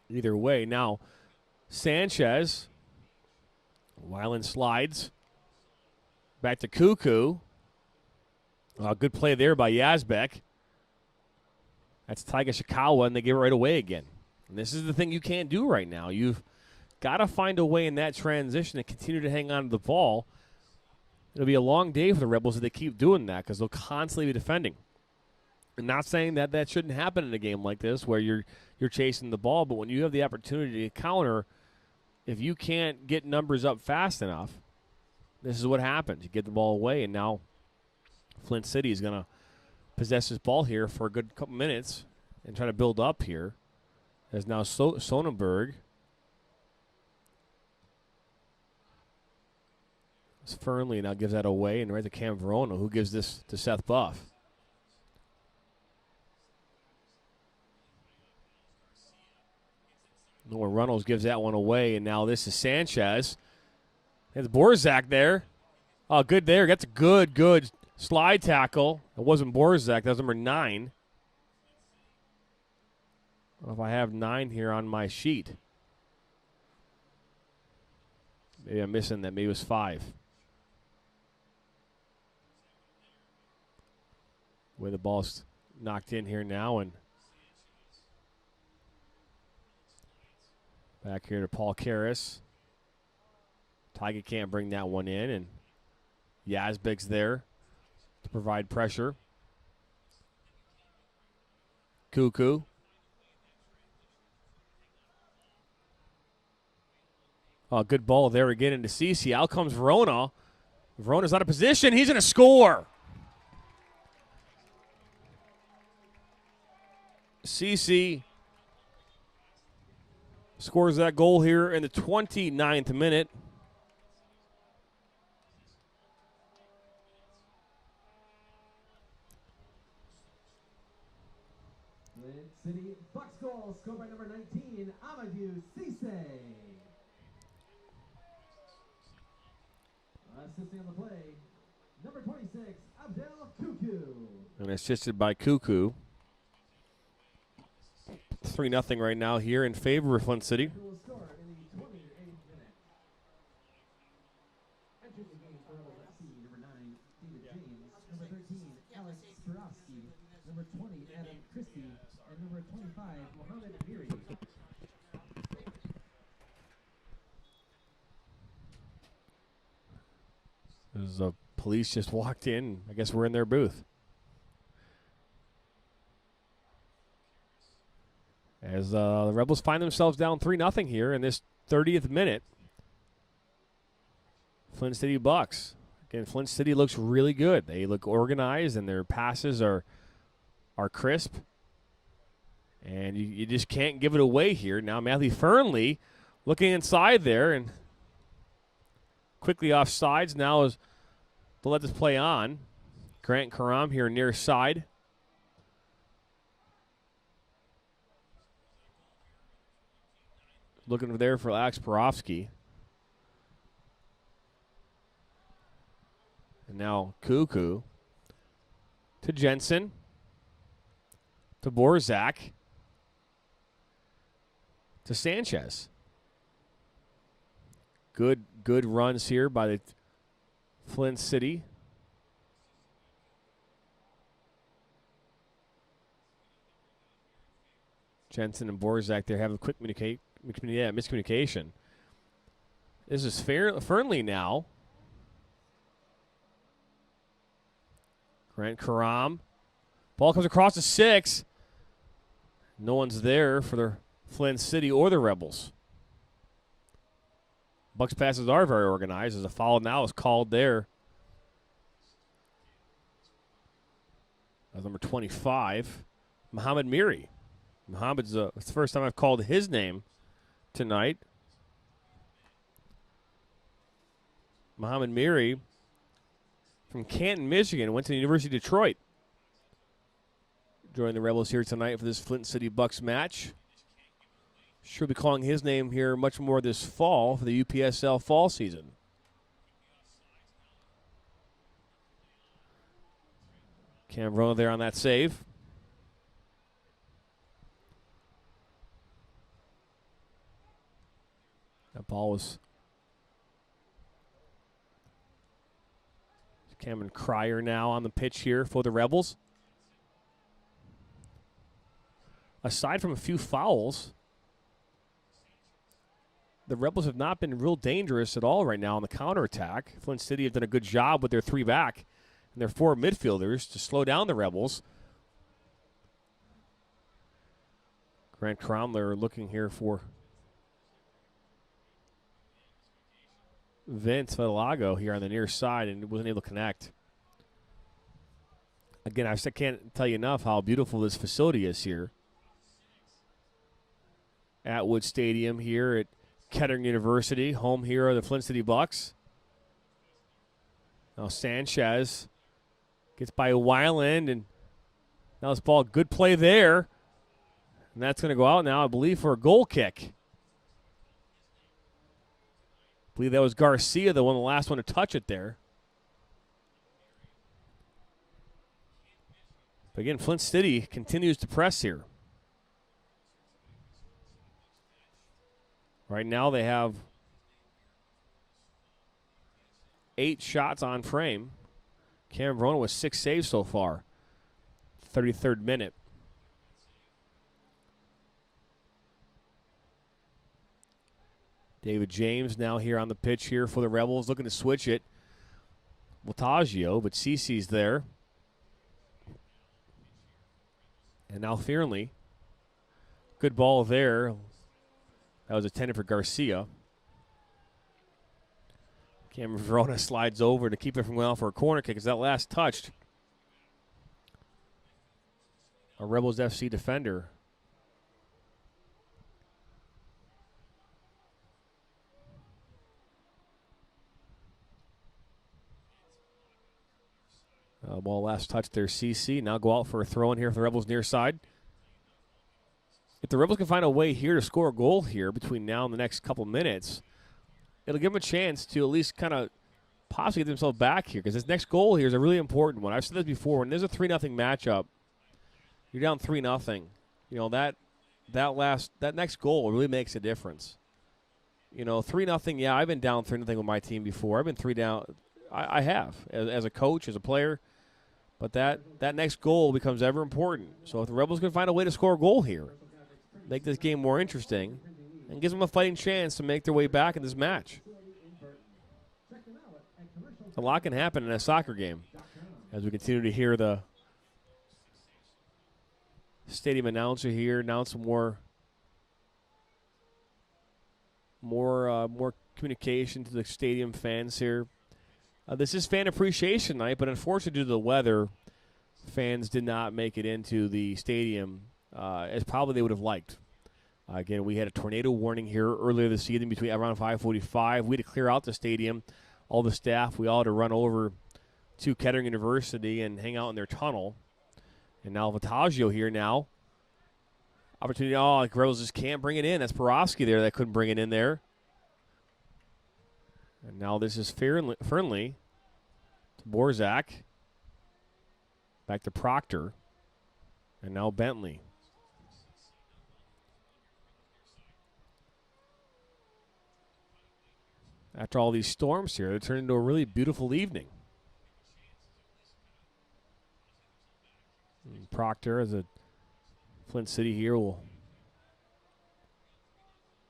either way. Now Sanchez. Weiland slides. Back to Cuckoo. Good play there by Yazbek. That's Taiga Shikawa, and they give it right away again. And this is the thing you can't do right now. You've got to find a way in that transition to continue to hang on to the ball. It'll be a long day for the Rebels if they keep doing that because they'll constantly be defending. I'm not saying that that shouldn't happen in a game like this where you're chasing the ball, but when you have the opportunity to counter, if you can't get numbers up fast enough, this is what happens. You get the ball away, and now Flint City is going to possess this ball here for a good couple minutes and try to build up here. As now Sonnenberg. Fernley now gives that away, and right to Cam Verona, who gives this to Seth Buff. Noah Runnels gives that one away, and now this is Sanchez. There's Borzak there. Oh, good there. That's a good slide tackle. It wasn't Borzak. That was number 9. I don't know if I have 9 here on my sheet. Maybe I'm missing that. Maybe it was 5. The way the ball's knocked in here now, and back here to Paul Karras. Tiger can't bring that one in, and Yazbek's there to provide pressure. Cuckoo. Oh, good ball there again into Cece. Out comes Verona. Verona's out of position. He's going to score. Cece scores that goal here in the 29th minute. Flint City Bucks goal scored by number 19, Amadou Cisse. Assisting on the play, number 26, Abdel Cuckoo. And assisted by Cuckoo. 3-0 right now here in favor of Flint City. Will score in the 28th minute. Entering the game for Rebels FC, number 9, David James, number 13, Alex Spirovsky, number 20, Adam Christie, and number 25, Mohamed Miri. As the police just walked in, I guess we're in their booth. As the Rebels find themselves down 3-0 here in this 30th minute. Flint City Bucks. Again, Flint City looks really good. They look organized, and their passes are crisp. And you just can't give it away here. Now Matthew Fernley looking inside there and quickly off sides now is to let this play on. Grant Karam here near side. Looking there for Alex Spirovsky. And now Cuckoo to Jensen to Borzak to Sanchez. Good runs here by the Flint City. Jensen and Borzak there having quick miscommunication. This is Fernley now. Grant Karam. Ball comes across the 6. No one's there for the Flint City or the Rebels. Bucks passes are very organized as a foul now is called there. That's number 25, Mohamed Miri. Mohamed's it's the first time I've called his name tonight. Mohamed Miri from Canton, Michigan, went to the University of Detroit. Joining the Rebels here tonight for this Flint City Bucks match. Should be calling his name here much more this fall for the UPSL fall season. Cam Verona there on that save. That ball was Cameron Cryer now on the pitch here for the Rebels. Aside from a few fouls, the Rebels have not been real dangerous at all right now on the counterattack. Flint City have done a good job with their 3 back and their 4 midfielders to slow down the Rebels. Grant Cromler looking here for Vince Villalago here on the near side and wasn't able to connect. Again, I can't tell you enough how beautiful this facility is here. Atwood Stadium here at Kettering University, home here of the Flint City Bucks. Now Sanchez gets by Weiland, and now this ball, good play there. And that's going to go out now, I believe, for a goal kick. I believe that was Garcia, the last one to touch it there. But again, Flint City continues to press here. Right now they have 8 shots on frame. Cameron Verona with 6 saves so far. 33rd minute. David James now here on the pitch here for the Rebels, looking to switch it. Voltaggio, but Cece's there. And now Fearnley. Good ball there. That was intended for Garcia. Cameron Verona slides over to keep it from going out for a corner kick as that last touched a Rebels FC defender. Ball last touch there, CC. Now go out for a throw in here for the Rebels near side. If the Rebels can find a way here to score a goal here between now and the next couple minutes, it'll give them a chance to at least kind of possibly get themselves back here, because this next goal here is a really important one. I've said this before. When there's a 3-0 matchup, you're down 3-0. You know, that next goal really makes a difference. You know, 3-0, yeah, I've been down 3-0 with my team before. I've been 3 down. I have, as a coach, as a player. But that next goal becomes ever important. So if the Rebels can find a way to score a goal here, make this game more interesting, and gives them a fighting chance to make their way back in this match. A lot can happen in a soccer game as we continue to hear the stadium announcer here announce some more communication to the stadium fans here. This is fan appreciation night, but unfortunately due to the weather, fans did not make it into the stadium as probably they would have liked. Again, we had a tornado warning here earlier this evening between around 5:45. We had to clear out the stadium. All the staff, we all had to run over to Kettering University and hang out in their tunnel. And now Voltaggio here now. Opportunity, like Rebels just can't bring it in. That's Porofsky there that couldn't bring it in there. And now this is Fernley to Borzak. Back to Proctor. And now Bentley. After all these storms here, they turned into a really beautiful evening. And Proctor, as a Flint City here, will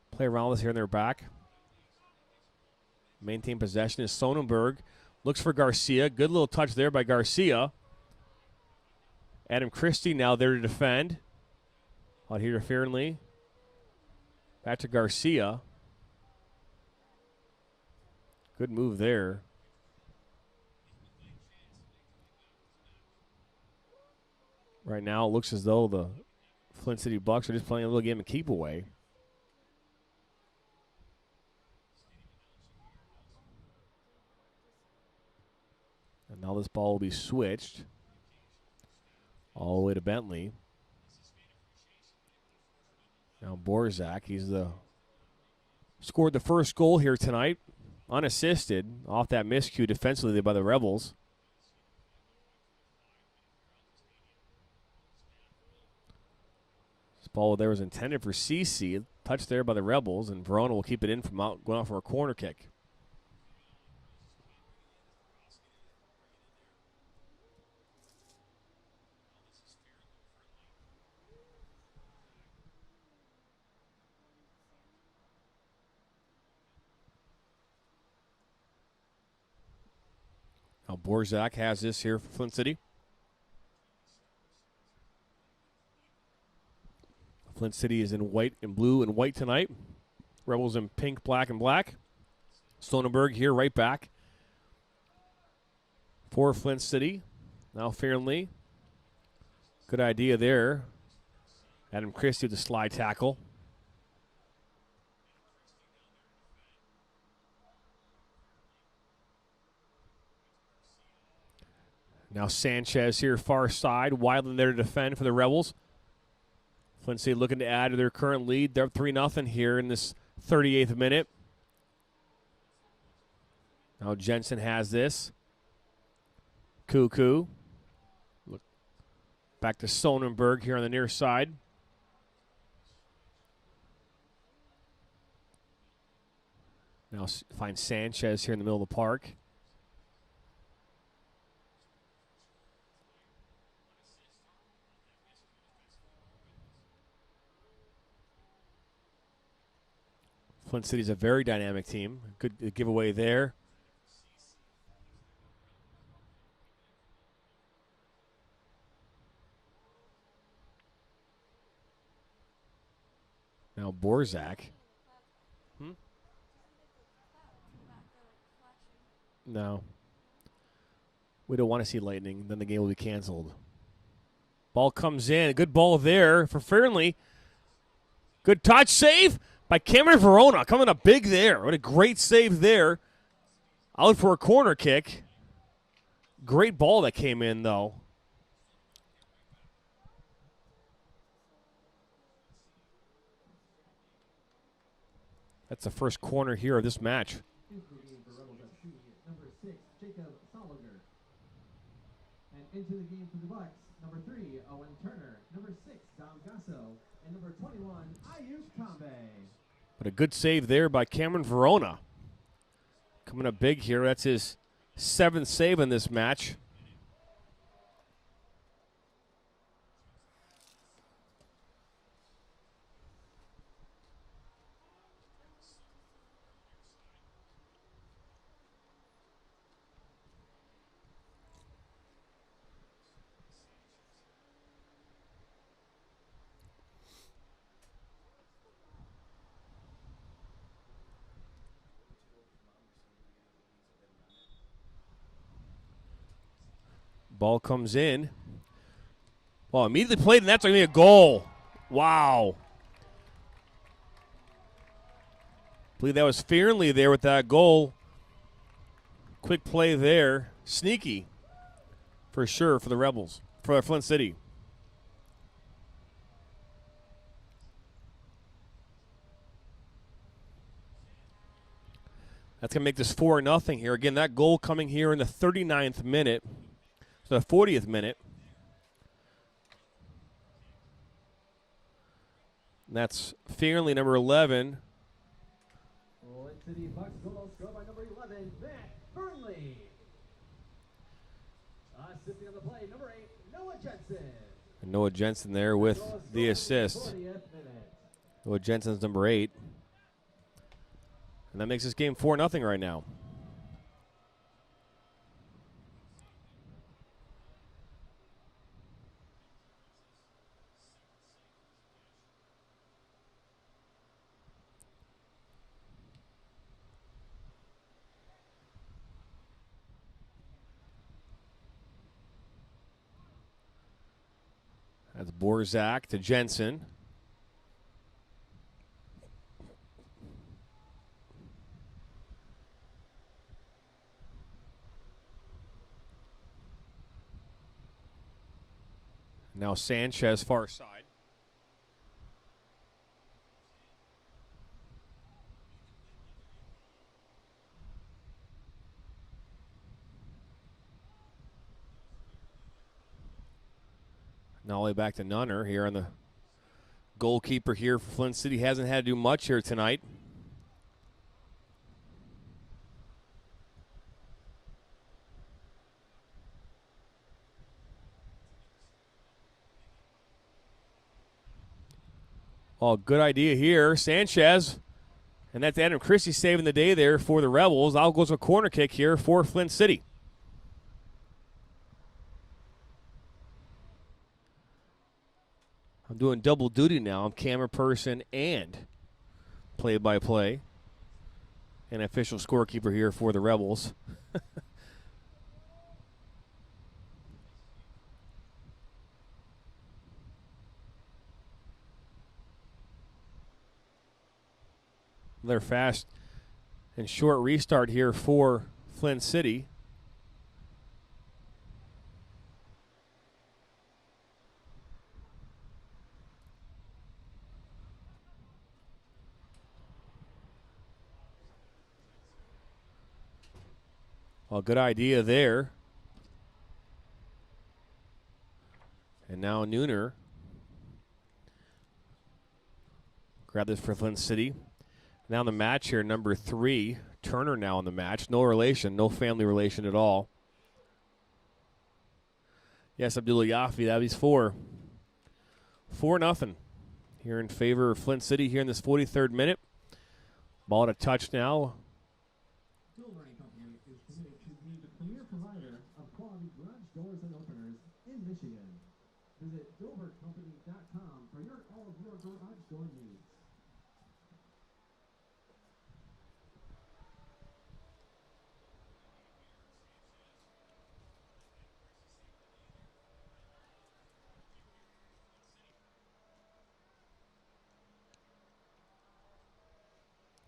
play around with us here in their back. Maintain possession is Sonnenberg. Looks for Garcia. Good little touch there by Garcia. Adam Christie now there to defend. Out here to Fearnley. Back to Garcia. Good move there. Right now it looks as though the Flint City Bucks are just playing a little game of keep away. And now this ball will be switched all the way to Bentley. Now Borzak, he's scored the first goal here tonight, unassisted off that miscue defensively by the Rebels. This ball there was intended for CC, touched there by the Rebels, and Verona will keep it in from going out for a corner kick. Now Borzak has this here for Flint City. Flint City is in white and blue and white tonight. Rebels in pink, black, and black. Sonnenberg here right back for Flint City. Now Fearnley. Good idea there. Adam Christie with the slide tackle. Now Sanchez here, far side. Wildland there to defend for the Rebels. Flint City looking to add to their current lead. They're up 3-0 here in this 38th minute. Now Jensen has this. Cuckoo. Back to Sonnenberg here on the near side. Now find Sanchez here in the middle of the park. Flint City's a very dynamic team. Good giveaway there. Now Borzak. No. We don't want to see lightning. Then the game will be canceled. Ball comes in. A good ball there for Fernley. Good touch save by Cameron Verona. Coming up big there. What a great save there. Out for a corner kick. Great ball that came in, though. That's the first corner here of this match. Number 6, Jacob Soliger. And into the game for the Bucks, number 3, Owen Turner. Number 6, Dom Gasso. And number 21, Ayush Kambe. But a good save there by Cameron Verona. Coming up big here. That's his 7th save in this match. Ball comes in. Well, immediately played, and that's going to be a goal. Wow. I believe that was Fearnley there with that goal. Quick play there. Sneaky for sure for the Rebels, for Flint City. That's going to make this 4-0 here. Again, that goal coming here in the 39th minute. The 40th minute. And that's Fearnley, number 11. Flint City Bucks goal scored by number 11, Matt Fernley. Assisting on the play, number 8, Noah Jensen. And Noah Jensen there with the assist. Noah Jensen's number 8. And that makes this game 4-0 right now. That's Borzak to Jensen. Now Sanchez far side. Now all the way back to Nunner here on the goalkeeper here for Flint City. Hasn't had to do much here tonight. Oh, good idea here. Sanchez. And that's Adam Christie saving the day there for the Rebels. Out goes a corner kick here for Flint City. I'm doing double duty now. I'm camera person and play-by-play. And official scorekeeper here for the Rebels. They're fast and short restart here for Flint City. Well, good idea there. And And now Nooner. Grab this for Flint City. Now in the match here, number 3. Turner now in the match. No relation, no family relation at all. Yes, Abdullah Yafi, that is 4. 4-0 here in favor of Flint City here in this 43rd minute. Ball at a touch now. Building Company is committed to be the premier provider of quality garage doors and openers in Michigan. Visit DoverCompany.com for all of your garage door needs.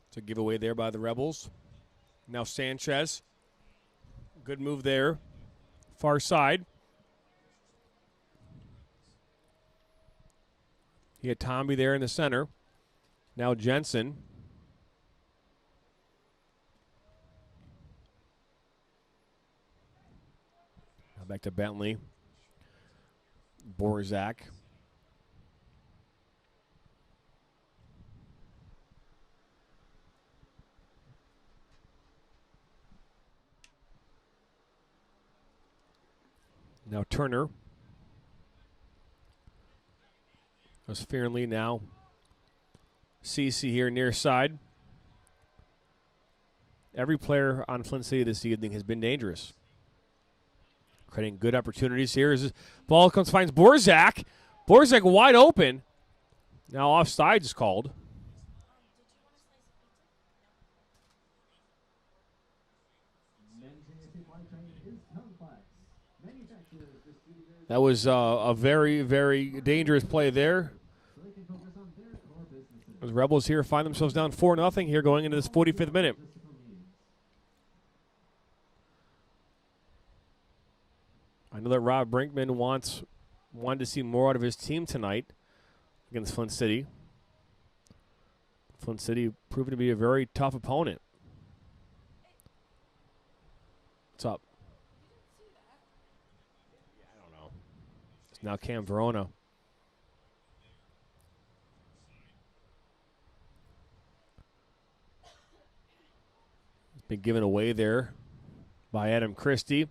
It's a giveaway there by the Rebels. Now Sanchez. Good move there. Far side. He had Tomby there in the center. Now Jensen. Now back to Bentley. Borzak. Now Turner. That's Fearnley now. CC here near side. Every player on Flint City this evening has been dangerous. Creating good opportunities here. As this ball comes, finds Borzak. Borzak wide open. Now offsides is called. That was a very, very dangerous play there. The Rebels here find themselves down 4-0 here going into this 45th minute. I know that Rob Brinkman wanted to see more out of his team tonight against Flint City. Flint City proving to be a very tough opponent. What's up? I don't know. It's now Cam Verona. It's been given away there by Adam Christie.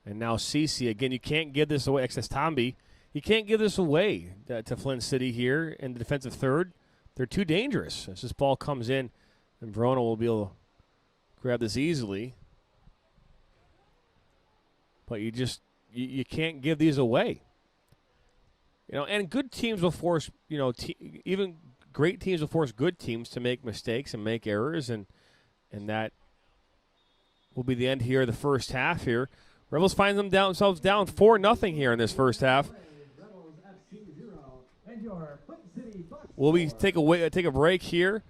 And now Cece. Again, you can't give this away. Excess Tomby. You can't give this away to Flint City here in the defensive third. They're too dangerous. As this ball comes in, and Verona will be able to grab this easily. But you can't give these away. You know, and good teams will force, even great teams will force good teams to make mistakes and make errors, and that will be the end here of the first half here. Rebels find themselves down 4-0 here in this first half. We'll take a break here.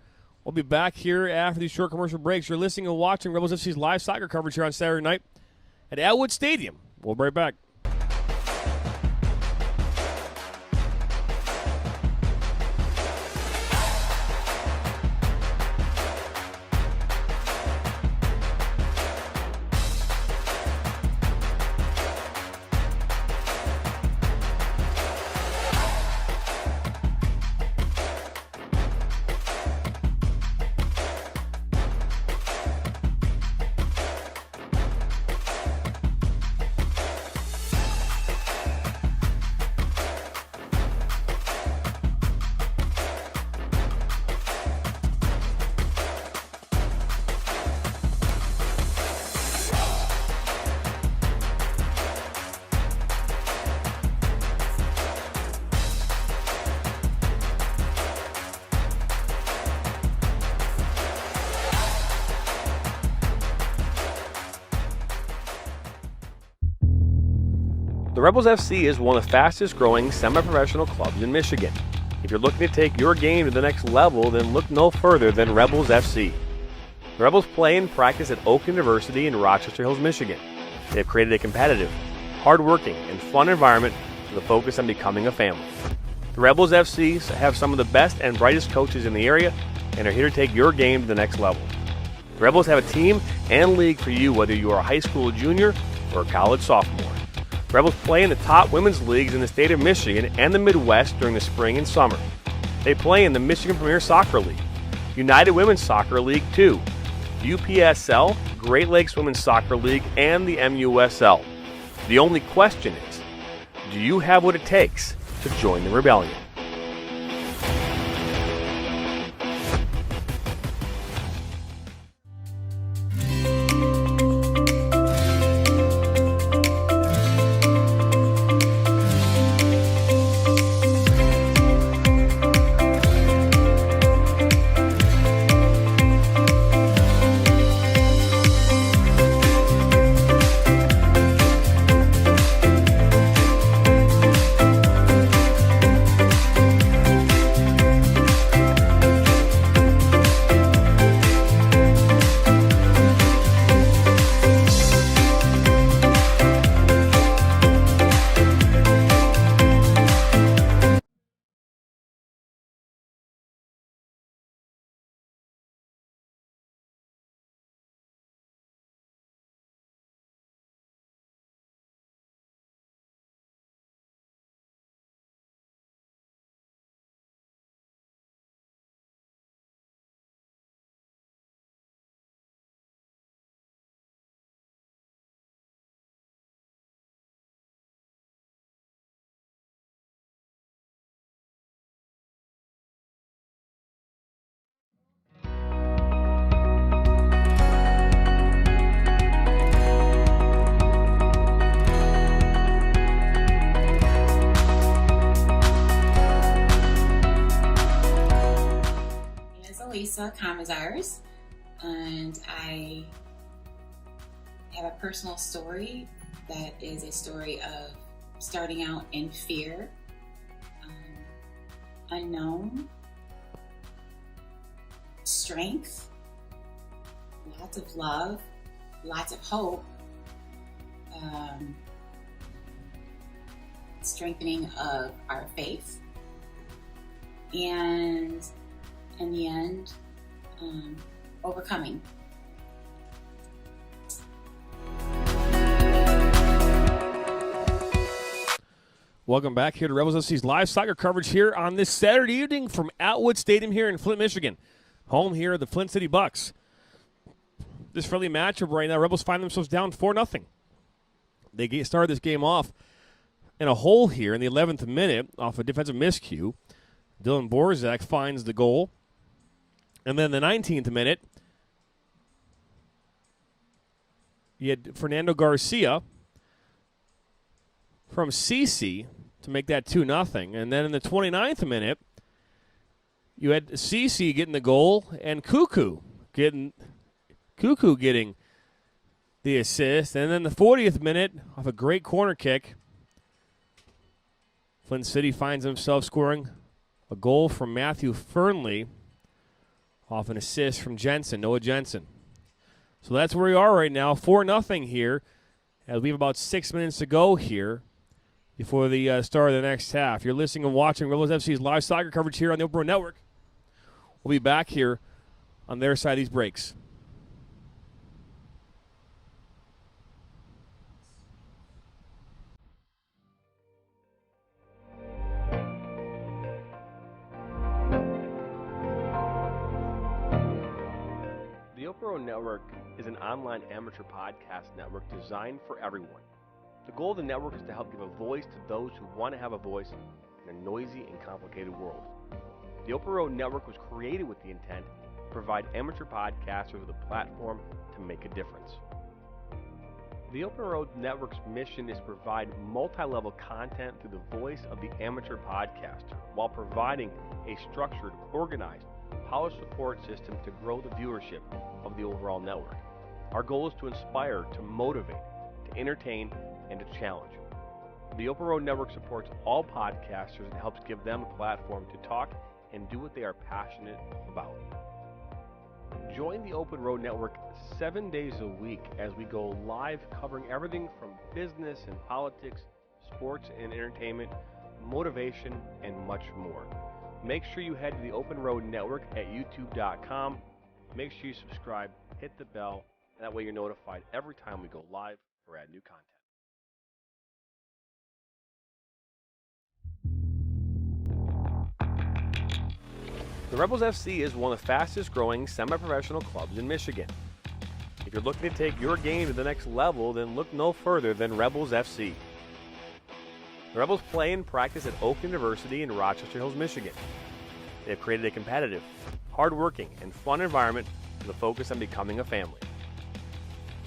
We'll be back here after these short commercial breaks. You're listening and watching Rebels FC's live soccer coverage here on Saturday night at Atwood Stadium. We'll be right back. The Rebels FC is one of the fastest growing semi-professional clubs in Michigan. If you're looking to take your game to the next level, then look no further than Rebels FC. The Rebels play and practice at Oak University in Rochester Hills, Michigan. They have created a competitive, hard-working, and fun environment with a focus on becoming a family. The Rebels FC have some of the best and brightest coaches in the area and are here to take your game to the next level. The Rebels have a team and league for you, whether you are a high school junior or a college sophomore. Rebels play in the top women's leagues in the state of Michigan and the Midwest during the spring and summer. They play in the Michigan Premier Soccer League, United Women's Soccer League 2, UPSL, Great Lakes Women's Soccer League, and the MUSL. The only question is, do you have what it takes to join the rebellion? Lisa Kamazars, and I have a personal story that is a story of starting out in fear, unknown, strength, lots of love, lots of hope, strengthening of our faith, and in the end, overcoming. Welcome back here to Rebels FC's live soccer coverage here on this Saturday evening from Atwood Stadium here in Flint, Michigan. Home here of the Flint City Bucks. This friendly matchup right now, Rebels find themselves down 4-0. They started this game off in a hole here in the 11th minute off a defensive miscue. Dylan Borzak finds the goal. And then the 19th minute, you had Fernando Garcia from CC to make that 2-0. And then in the 29th minute, you had CC getting the goal and Cuckoo getting the assist. And then the 40th minute, off a great corner kick, Flint City finds himself scoring a goal from Matthew Fernley off an assist from Noah Jensen. So that's where we are right now, 4-0 here. As we have about 6 minutes to go here before the start of the next half. You're listening and watching Rebels FC's live soccer coverage here on the Open Road Network. We'll be back here on their side of these breaks. The Open Road Network is an online amateur podcast network designed for everyone. The goal of the network is to help give a voice to those who want to have a voice in a noisy and complicated world. The Open Road Network was created with the intent to provide amateur podcasters with a platform to make a difference. The Open Road Network's mission is to provide multi-level content through the voice of the amateur podcaster while providing a structured, organized, polished support system to grow the viewership of the overall network. Our goal is to inspire, to motivate, to entertain, and to challenge. The Open Road Network supports all podcasters and helps give them a platform to talk and do what they are passionate about. Join the Open Road Network 7 days a week as we go live covering everything from business and politics, sports and entertainment, motivation, and much more. Make sure you head to the Open Road Network at youtube.com. Make sure you subscribe, hit the bell, and that way you're notified every time we go live or add new content. The Rebels FC is one of the fastest growing semi-professional clubs in Michigan. If you're looking to take your game to the next level, then look no further than Rebels FC. The Rebels play and practice at Oak University in Rochester Hills, Michigan. They have created a competitive, hard-working, and fun environment with a focus on becoming a family.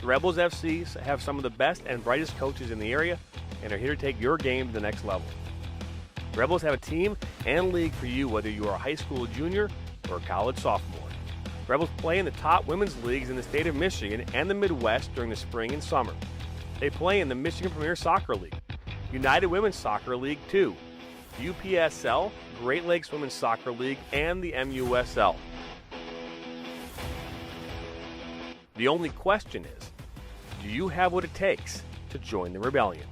The Rebels FC have some of the best and brightest coaches in the area and are here to take your game to the next level. The Rebels have a team and league for you whether you are a high school junior or a college sophomore. The Rebels play in the top women's leagues in the state of Michigan and the Midwest during the spring and summer. They play in the Michigan Premier Soccer League, United Women's Soccer League 2, UPSL, Great Lakes Women's Soccer League, and the MUSL. The only question is, do you have what it takes to join the rebellion?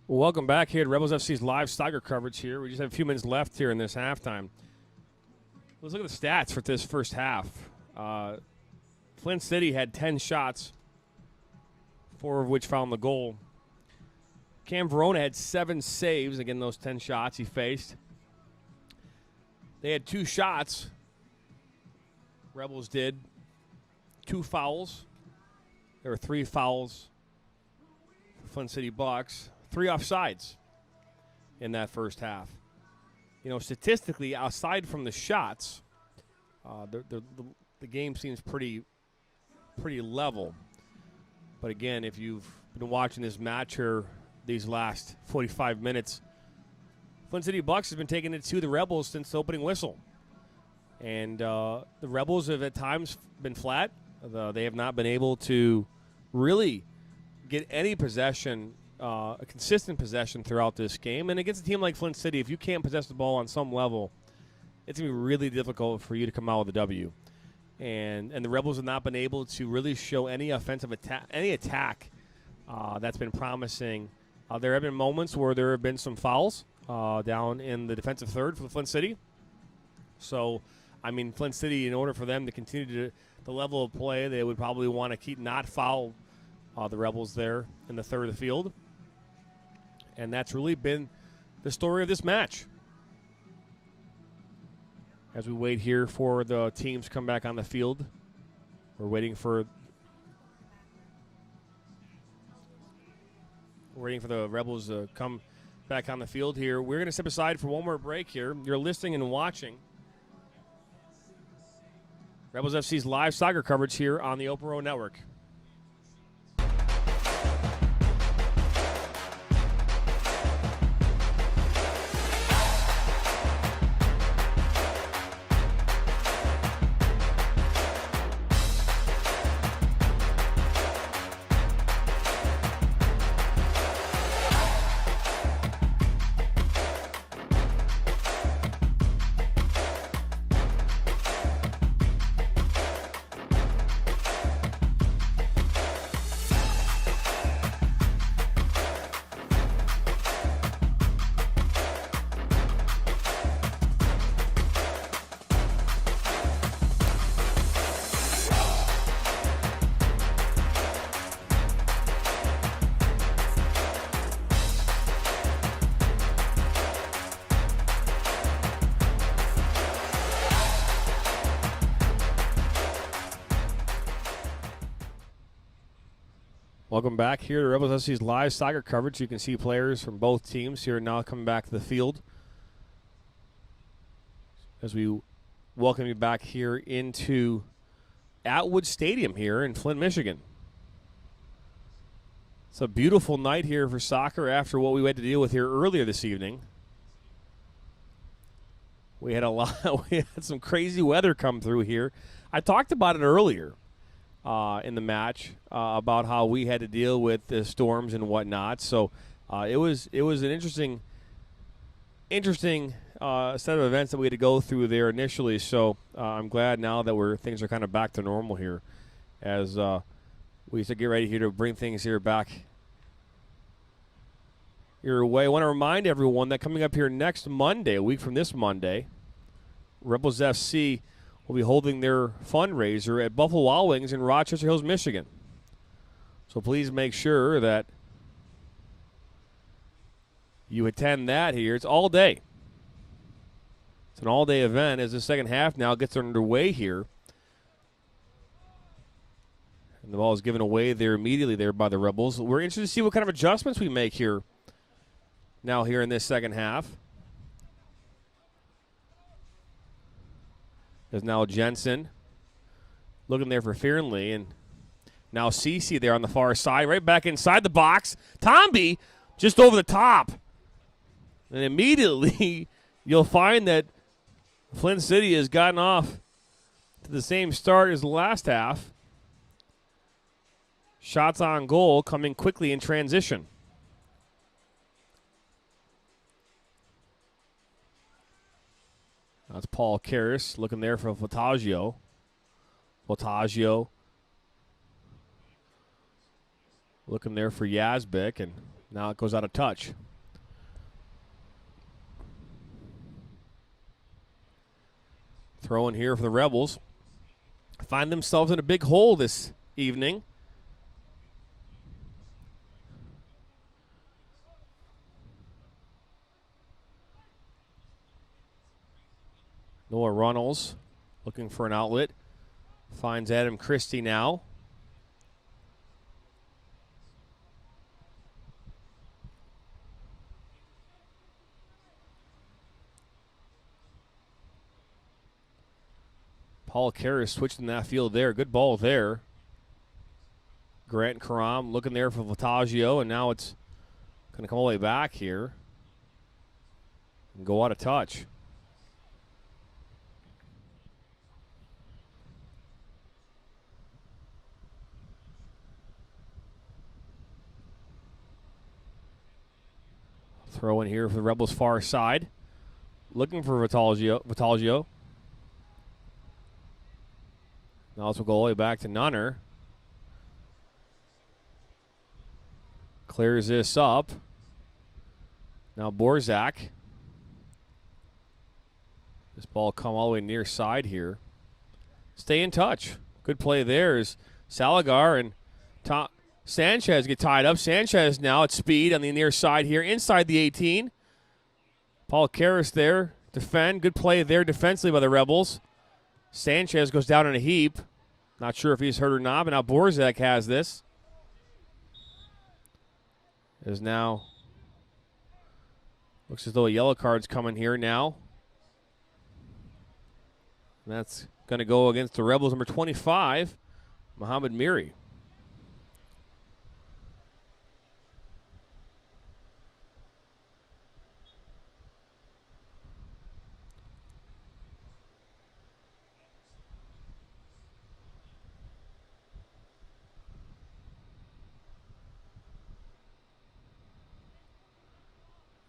Welcome back here to Rebels FC's live soccer coverage here. We just have a few minutes left here in this halftime. Let's look at the stats for this first half. Flint City had 10 shots, 4 of which found the goal. Cam Verona had 7 saves. Again, those 10 shots he faced. They had 2 shots. Rebels did. 2 fouls. There were 3 fouls for Flint City Bucks. 3 offsides in that first half. You know, statistically, aside from the shots, the game seems pretty level. But again, if you've been watching this match here these last 45 minutes, Flint City Bucks has been taking it to the Rebels since the opening whistle. And the Rebels have at times been flat. They have not been able to really get any possession, a consistent possession throughout this game. And against a team like Flint City, if you can't possess the ball on some level, it's going to be really difficult for you to come out with a W. And the Rebels have not been able to really show any offensive attack, any attack that's been promising. There have been moments where there have been some fouls down in the defensive third for Flint City. So, I mean, Flint City, in order for them to continue the level of play, they would probably want to keep not foul the Rebels there in the third of the field. And that's really been the story of this match. As we wait here for the teams to come back on the field, we're waiting for the Rebels to come back on the field here. We're going to step aside for one more break here. You're listening and watching Rebels FC's live soccer coverage here on the Open Road Network. Welcome back here to Rebels FC's live soccer coverage. You can see players from both teams here now coming back to the field as we welcome you back here into Atwood Stadium here in Flint, Michigan. It's a beautiful night here for soccer after what we had to deal with here earlier this evening We had we had some crazy weather come through here. I talked about it earlier in the match about how we had to deal with the storms and whatnot. So it was an interesting set of events that we had to go through there initially. So I'm glad now that things are kind of back to normal here, as we used to get ready here to bring things here back your way. I want to remind everyone that coming up here next Monday, a week from this Monday, Rebels FC will be holding their fundraiser at Buffalo Wild Wings in Rochester Hills, Michigan. So please make sure that you attend that here. It's all day. It's an all-day event as the second half now gets underway here. And the ball is given away there immediately there by the Rebels. We're interested to see what kind of adjustments we make here now here in this second half. There's now Jensen looking there for Fearnley, and now Cece there on the far side, right back inside the box. Tomby just over the top. And immediately you'll find that Flint City has gotten off to the same start as the last half. Shots on goal coming quickly in transition. That's Paul Karras looking there for Fotaggio. Fotaggio looking there for Yazbek, and now it goes out of touch. Throw in here for the Rebels. Find themselves in a big hole this evening. Noah Runnels looking for an outlet. Finds Adam Christie now. Paul Karras switching that field there. Good ball there. Grant Karam looking there for Fotaggio, and now it's going to come all the way back here and go out of touch. Throw in here for the Rebels' far side. Looking for Fotaggio. Now this will go all the way back to Nunner. Clears this up. Now Borzak. This ball come all the way near side here. Stay in touch. Good play there as Saligar and Sanchez get tied up. Sanchez now at speed on the near side here inside the 18. Paul Karras there. Defend. Good play there defensively by the Rebels. Sanchez goes down in a heap. Not sure if he's hurt or not, but now Borzak has this. Is now looks as though a yellow card's coming here now. And that's going to go against the Rebels, number 25, Muhammad Miri.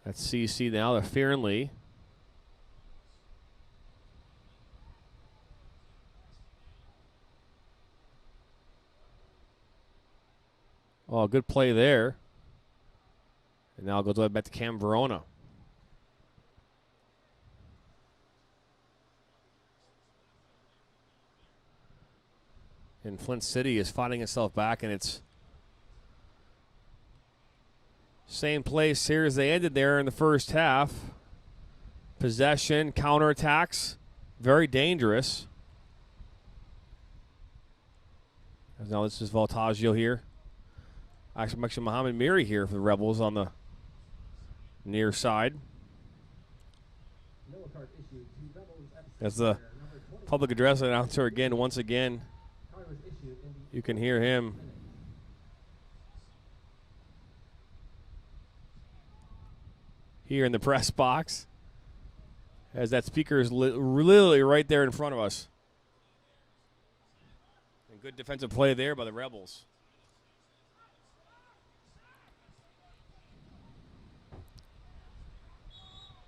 That's CC now to Fearnley. Oh, good play there. And now it goes back to Cam Verona. And Flint City is fighting itself back, and it's same place here as they ended there in the first half. Possession, counterattacks, very dangerous. Now this is Voltaggio here. Actually Muhammad Miri here for the Rebels on the near side. As the public address announcer once again, you can hear him. Here in the press box as that speaker is literally right there in front of us. And good defensive play there by the Rebels.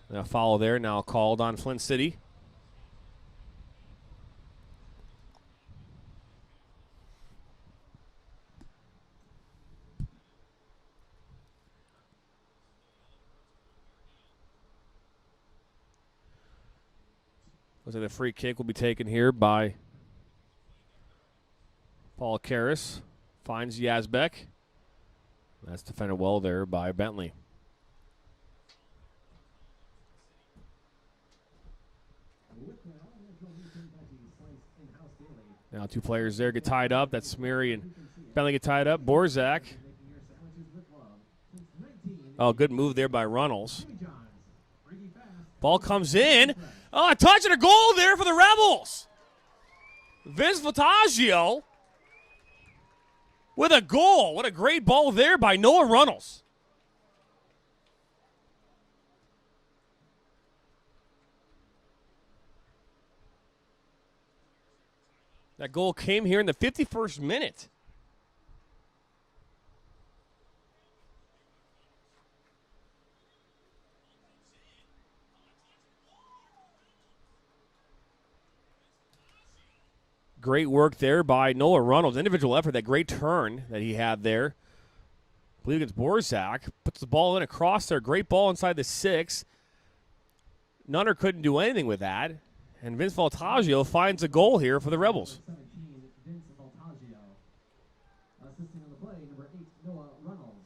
And a foul there now called on Flint City. Looks like the free kick will be taken here by Paul Karras. Finds Yazbek. That's defended well there by Bentley. Now two players there get tied up. That's Smeary and Bentley get tied up. Borzak. Oh, good move there by Runnels. Ball comes in. Oh, a touch and a goal there for the Rebels. Vince Vitaggio with a goal. What a great ball there by Noah Runnels. That goal came here in the 51st minute. Great work there by Noah Runnels. Individual effort, that great turn that he had there. I believe against Borzak. Puts the ball in across there. Great ball inside the 6. Nunner couldn't do anything with that. And Vince Voltaggio finds a goal here for the Rebels. 17, Vince Voltaggio. Assisting on the play, number 8, Noah Runnels.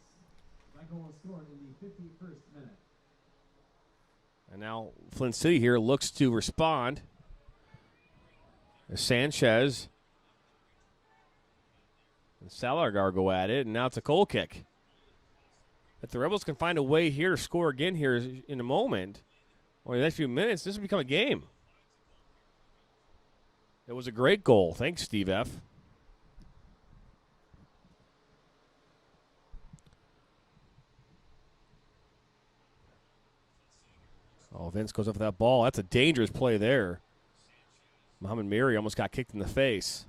That goal was scored in the 51st minute. And now Flint City here looks to respond. Sanchez and Salagar go at it, and now it's a goal kick. If the Rebels can find a way here to score again here in a moment, or in the next few minutes, this will become a game. It was a great goal. Thanks, Steve F. Oh, Vince goes up for that ball. That's a dangerous play there. Muhammad Miri almost got kicked in the face.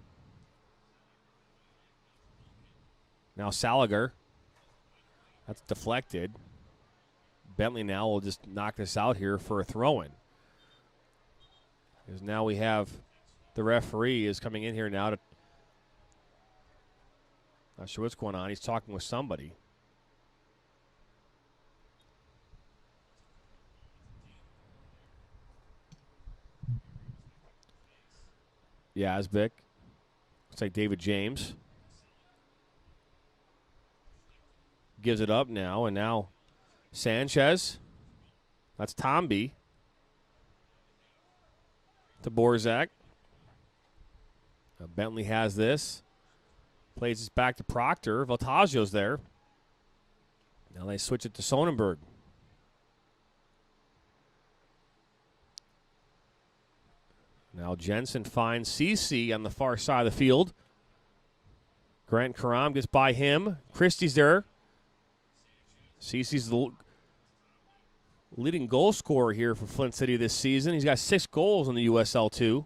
Now Salagar. That's deflected. Bentley now will just knock this out here for a throw-in. Because now we have the referee is coming in here now to, not sure what's going on. He's talking with somebody. Yazbek. Looks like David James. Gives it up now, and now Sanchez. That's Tomby. To Borzak. Bentley has this. Plays this back to Proctor. Voltaggio's there. Now they switch it to Sonnenberg. Now Jensen finds CC on the far side of the field. Grant Karam gets by him. Christie's there. CC's the leading goal scorer here for Flint City this season. He's got 6 goals in the USL 2.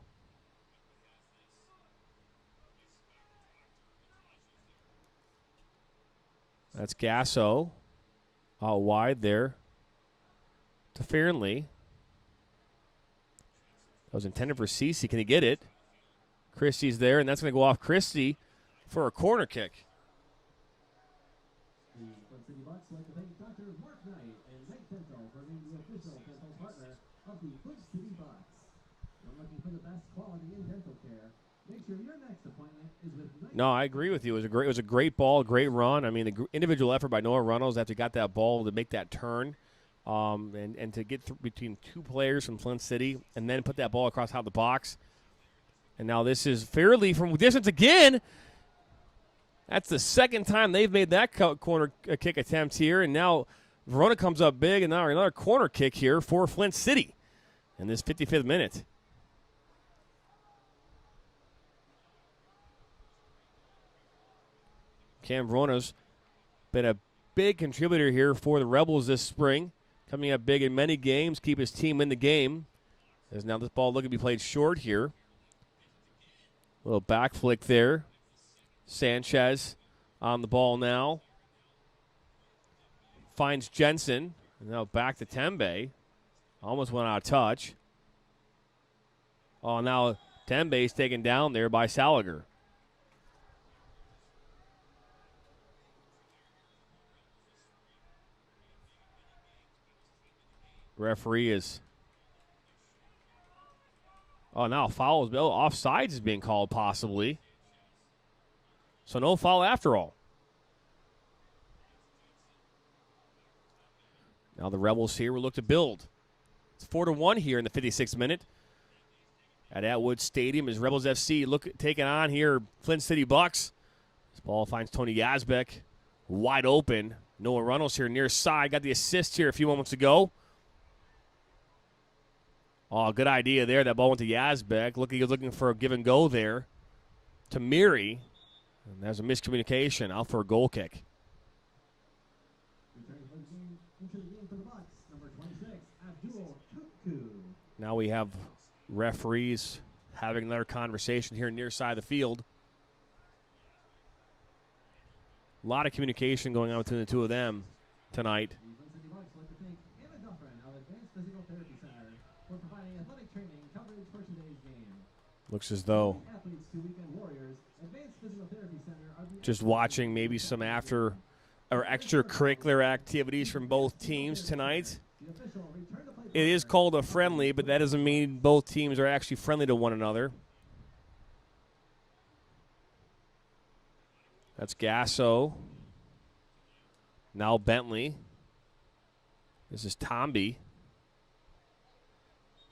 That's Gasso out wide there to Fearnley. That was intended for Cece. Can he get it? Christie's there, and that's going to go off Christie for a corner kick. The Flint City Bucks like to thank Dr. Mark Knight and Knight Dental for being the official dental partner of the Flint City Bucks. You're looking for the best quality in dental care. Make sure your next appointment is with Knight. No, I agree with you. It was a great ball, great run. I mean, the individual effort by Noah Runnels after he got that ball to make that turn. And to get between 2 players from Flint City and then put that ball across out the box. And now this is fairly from distance again. That's the second time they've made that corner kick attempt here. And now Verona comes up big, and now another corner kick here for Flint City in this 55th minute. Cam Verona's been a big contributor here for the Rebels this spring. Coming up big in many games, keep his team in the game. As now this ball looking to be played short here. Little back flick there. Sanchez on the ball now. Finds Jensen. And now back to Tembe. Almost went out of touch. Oh, now Tembe's taken down there by Saliger. Referee is. Oh, now foul. Offsides is being called possibly. So no foul after all. Now the Rebels here will look to build. It's 4-1 here in the 56th minute. At Atwood Stadium as Rebels FC taking on here Flint City Bucks. This ball finds Tony Yazbek wide open. Noah Runnels here near side. Got the assist here a few moments ago. Oh, good idea there. That ball went to Yazbek. He was looking for a give and go there to Miri. And there's a miscommunication. Out for a goal kick. Now we have referees having another conversation here near side of the field. A lot of communication going on between the two of them tonight. Looks as though just watching maybe some after or extracurricular activities from both teams tonight. It is called a friendly, but that doesn't mean both teams are actually friendly to one another. That's Gasso. Now Bentley. This is Tomby.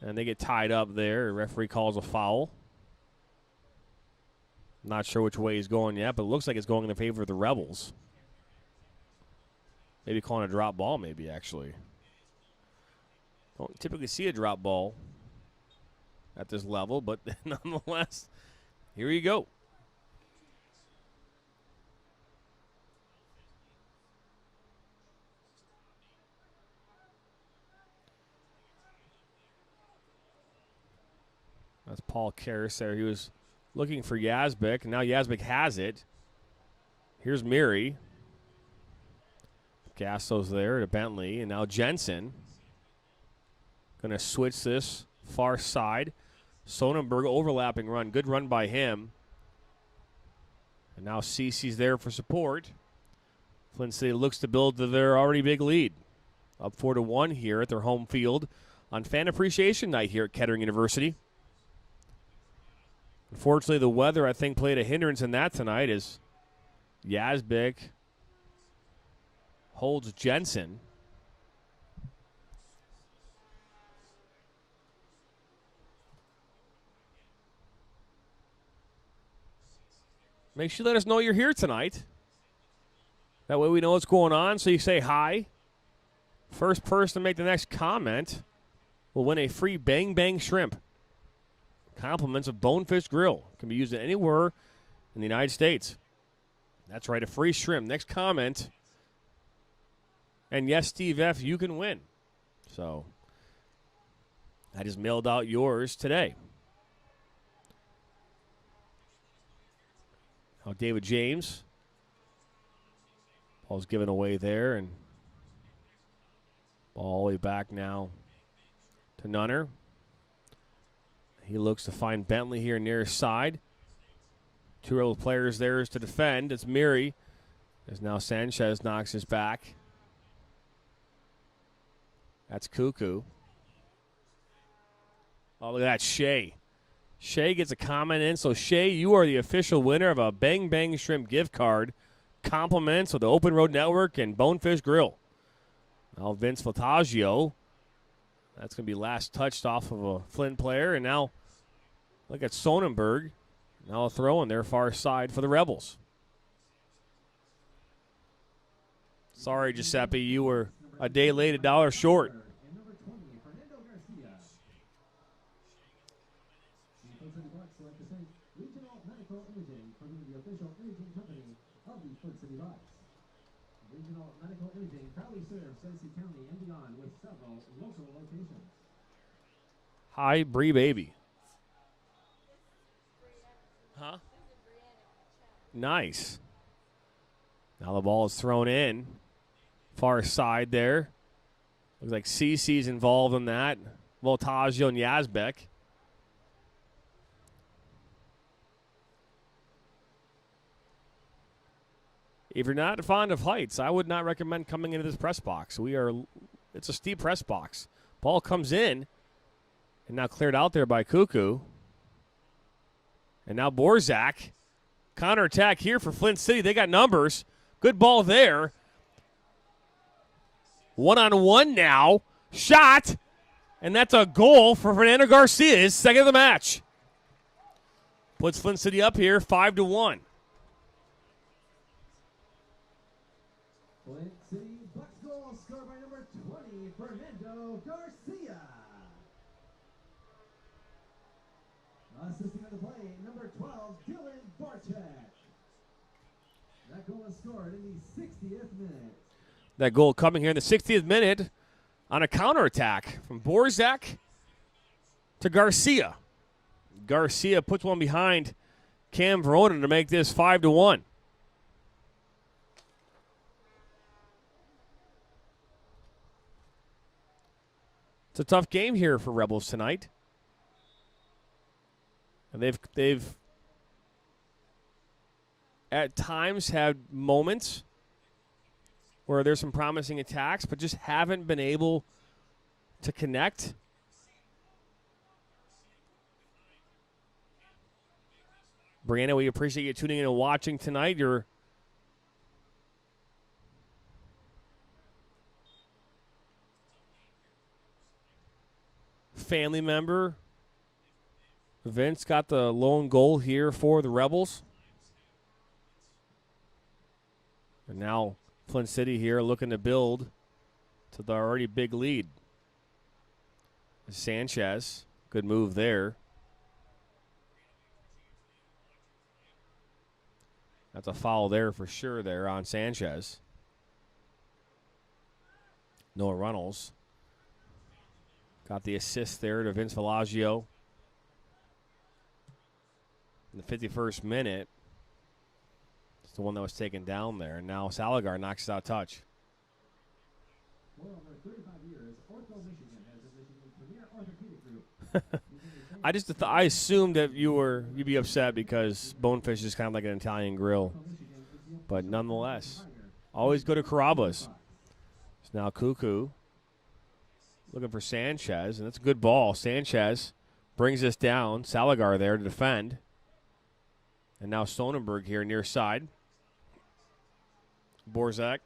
And they get tied up there. The referee calls a foul. Not sure which way he's going yet, but it looks like it's going in the favor of the Rebels. Maybe calling a drop ball, maybe, actually. Don't typically see a drop ball at this level, but nonetheless, here you go. That's Paul Karras there. He was looking for Yazbek, and now Yazbek has it. Here's Miri. Gasso's there to Bentley, and now Jensen. Going to switch this far side. Sonnenberg overlapping run. Good run by him. And now Cece's there for support. Flint City looks to build to their already big lead. Up 4-1 here at their home field on Fan Appreciation Night here at Kettering University. Unfortunately, the weather, I think, played a hindrance in that tonight as Yazbek holds Jensen. Make sure you let us know you're here tonight. That way we know what's going on, so you say hi. First person to make the next comment will win a free Bang Bang Shrimp. Compliments of Bonefish Grill. Can be used anywhere in the United States. That's right, a free shrimp. Next comment. And yes, Steve F., you can win. So, I just mailed out yours today. Now David James. Ball's given away there. And ball all the way back now to Nunner. He looks to find Bentley here near his side. Two Rebel players there to defend. It's Miri. As now Sanchez knocks his back. That's Cuckoo. Oh, look at that, Shea. Shea gets a comment in. So, Shea, you are the official winner of a Bang Bang Shrimp gift card. Compliments with the Open Road Network and Bonefish Grill. Now Vince Fataggio. That's going to be last touched off of a Flint player. And now look at Sonnenberg. Now a throw on their far side for the Rebels. Sorry, Giuseppe, you were a day late, $1 short. Regional Medical Imaging proudly serves Genesee County and beyond with several local locations. Hi, Bree Baby. Huh? Nice. Now the ball is thrown in. Far side there. Looks like CC's involved in that. Voltaggio and Yazbek. If you're not fond of heights, I would not recommend coming into this press box. It's a steep press box. Ball comes in, and now cleared out there by Cuckoo. And now Borzak. Counterattack here for Flint City. They got numbers. Good ball there. 1-on-1 now. Shot. And that's a goal for Fernando Garcia, his second of the match. Puts Flint City up here 5-1. Flint City Bucks goal scored by number 20, Fernando Garcia. Assisting on the play, number 12, Dylan Barchek. That goal was scored in the 60th minute. That goal coming here in the 60th minute on a counterattack from Borzak to Garcia. Garcia puts one behind Cam Verona to make this 5-1. It's a tough game here for Rebels tonight. And they've at times had moments where there's some promising attacks, but just haven't been able to connect. Brianna, we appreciate you tuning in and watching tonight. Your family member, Vince, got the lone goal here for the Rebels. And now Flint City here looking to build to the already big lead. Sanchez, good move there. That's a foul there for sure there on Sanchez. Noah Runnels got the assist there to Vince Villaggio in the 51st minute. It's the one that was taken down there. And now Saligar knocks it out of touch. For over 35 years, Ortho Michigan has been Michigan's premier orthopedic group. I assumed that you'd be upset because Bonefish is kind of like an Italian grill. But nonetheless, always go to Carrabba's. It's now Cuckoo looking for Sanchez, and that's a good ball. Sanchez brings this down. Saligar there to defend. And now Sonnenberg here near side. Borzak.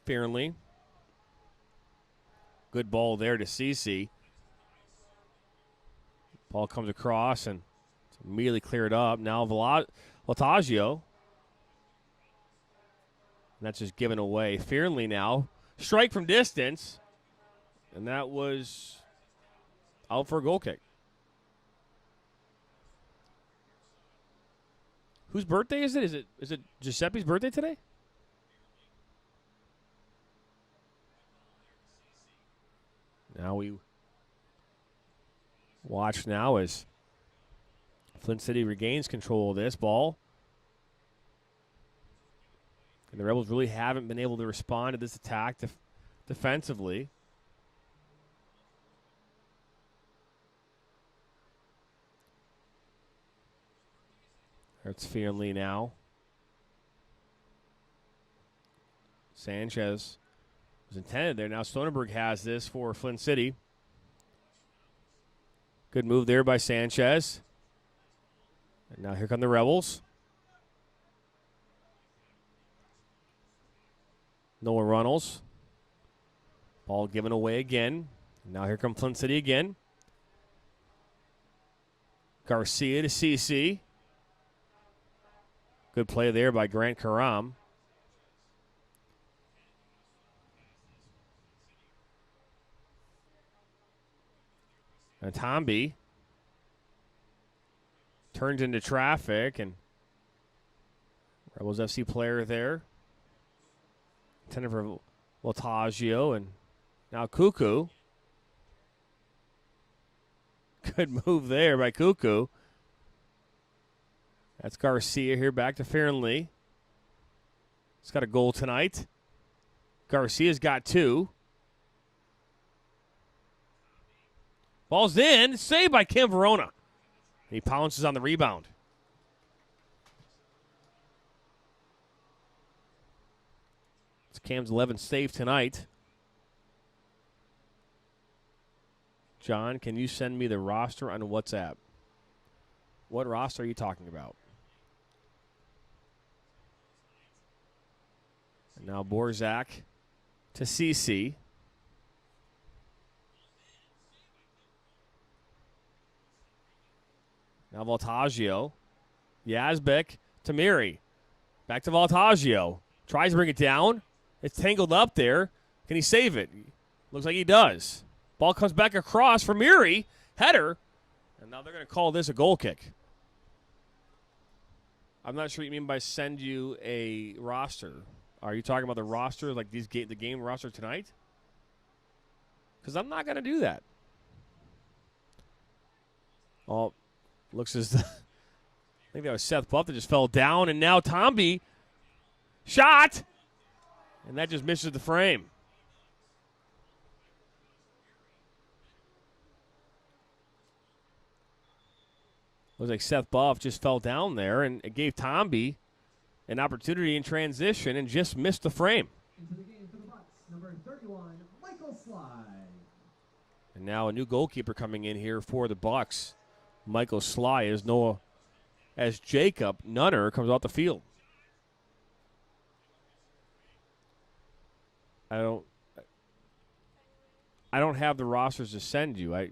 Fearnley. Good ball there to CC. Ball comes across and it's immediately cleared up. Now Voltaggio. And that's just given away. Fearnley now. Strike from distance. And that was out for a goal kick. Whose birthday is it? Is it Giuseppe's birthday today? Now we watch now as Flint City regains control of this ball. And the Rebels really haven't been able to respond to this attack defensively. That's Fearnley now. Sanchez was intended there. Now Sonnenberg has this for Flint City. Good move there by Sanchez. And now here come the Rebels. Noah Runnels. Ball given away again. Now here come Flint City again. Garcia to CC. Good play there by Grant Karam. And Tomby turns into traffic, and Rebels FC player there. Intended for Voltaggio, and now Cuckoo. Good move there by Cuckoo. That's Garcia here back to Farronlee. He's got a goal tonight. Garcia's got 2. Ball's in. Saved by Cam Verona. He pounces on the rebound. It's Cam's 11th save tonight. John, can you send me the roster on WhatsApp? What roster are you talking about? And now Borzak to CC. Now Voltaggio. Yazbek to Miri. Back to Voltaggio. Tries to bring it down. It's tangled up there. Can he save it? Looks like he does. Ball comes back across for Miri. Header. And now they're going to call this a goal kick. I'm not sure what you mean by send you a roster. Are you talking about the roster, like the game roster tonight? Because I'm not going to do that. Oh, looks as I think that was Seth Buff that just fell down, and now Tomby shot, and that just misses the frame. Looks like Seth Buff just fell down there, and it gave Tomby an opportunity in transition and just missed the frame. Into the game for the Bucks, number 31, Michael Sly. And now a new goalkeeper coming in here for the Bucks. Michael Sly as Jacob Nunner comes off the field. I don't have the rosters to send you.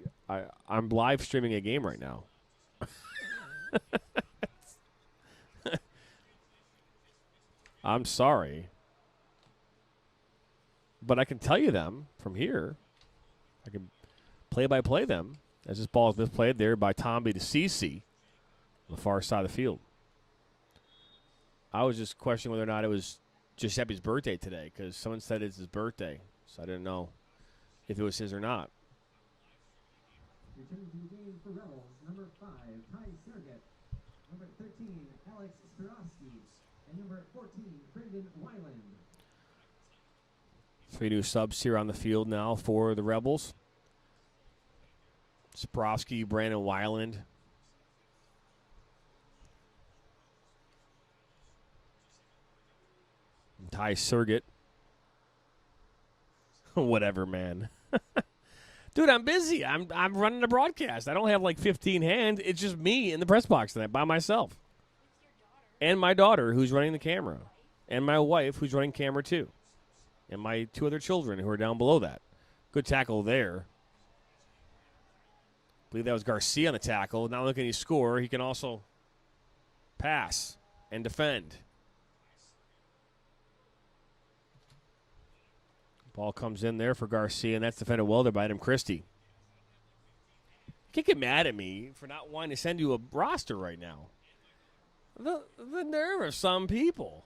I'm live streaming a game right now. I'm sorry. But I can tell you them from here. I can play-by-play them as this ball is misplayed there by Tomby to CC on the far side of the field. I was just questioning whether or not it was Giuseppe's birthday today because someone said it's his birthday, so I didn't know if it was his or not. Returning to the game for Rebels, number 5, Ty Sergett, number 13, Alex Spirovsky, and number 14, Brendan Weiland. 3 new subs here on the field now for the Rebels. Spirovsky, Brandon Weiland. And Ty Sergett. Whatever, man. Dude, I'm busy. I'm running a broadcast. I don't have like 15 hands. It's just me in the press box tonight by myself. And my daughter, who's running the camera. And my wife, who's running camera too. And my 2 other children who are down below that. Good tackle there. I believe that was Garcia on the tackle. Not only can he score, he can also pass and defend. Ball comes in there for Garcia, and that's defended well there by Adam Christie. You can't get mad at me for not wanting to send you a roster right now. The nerve of some people.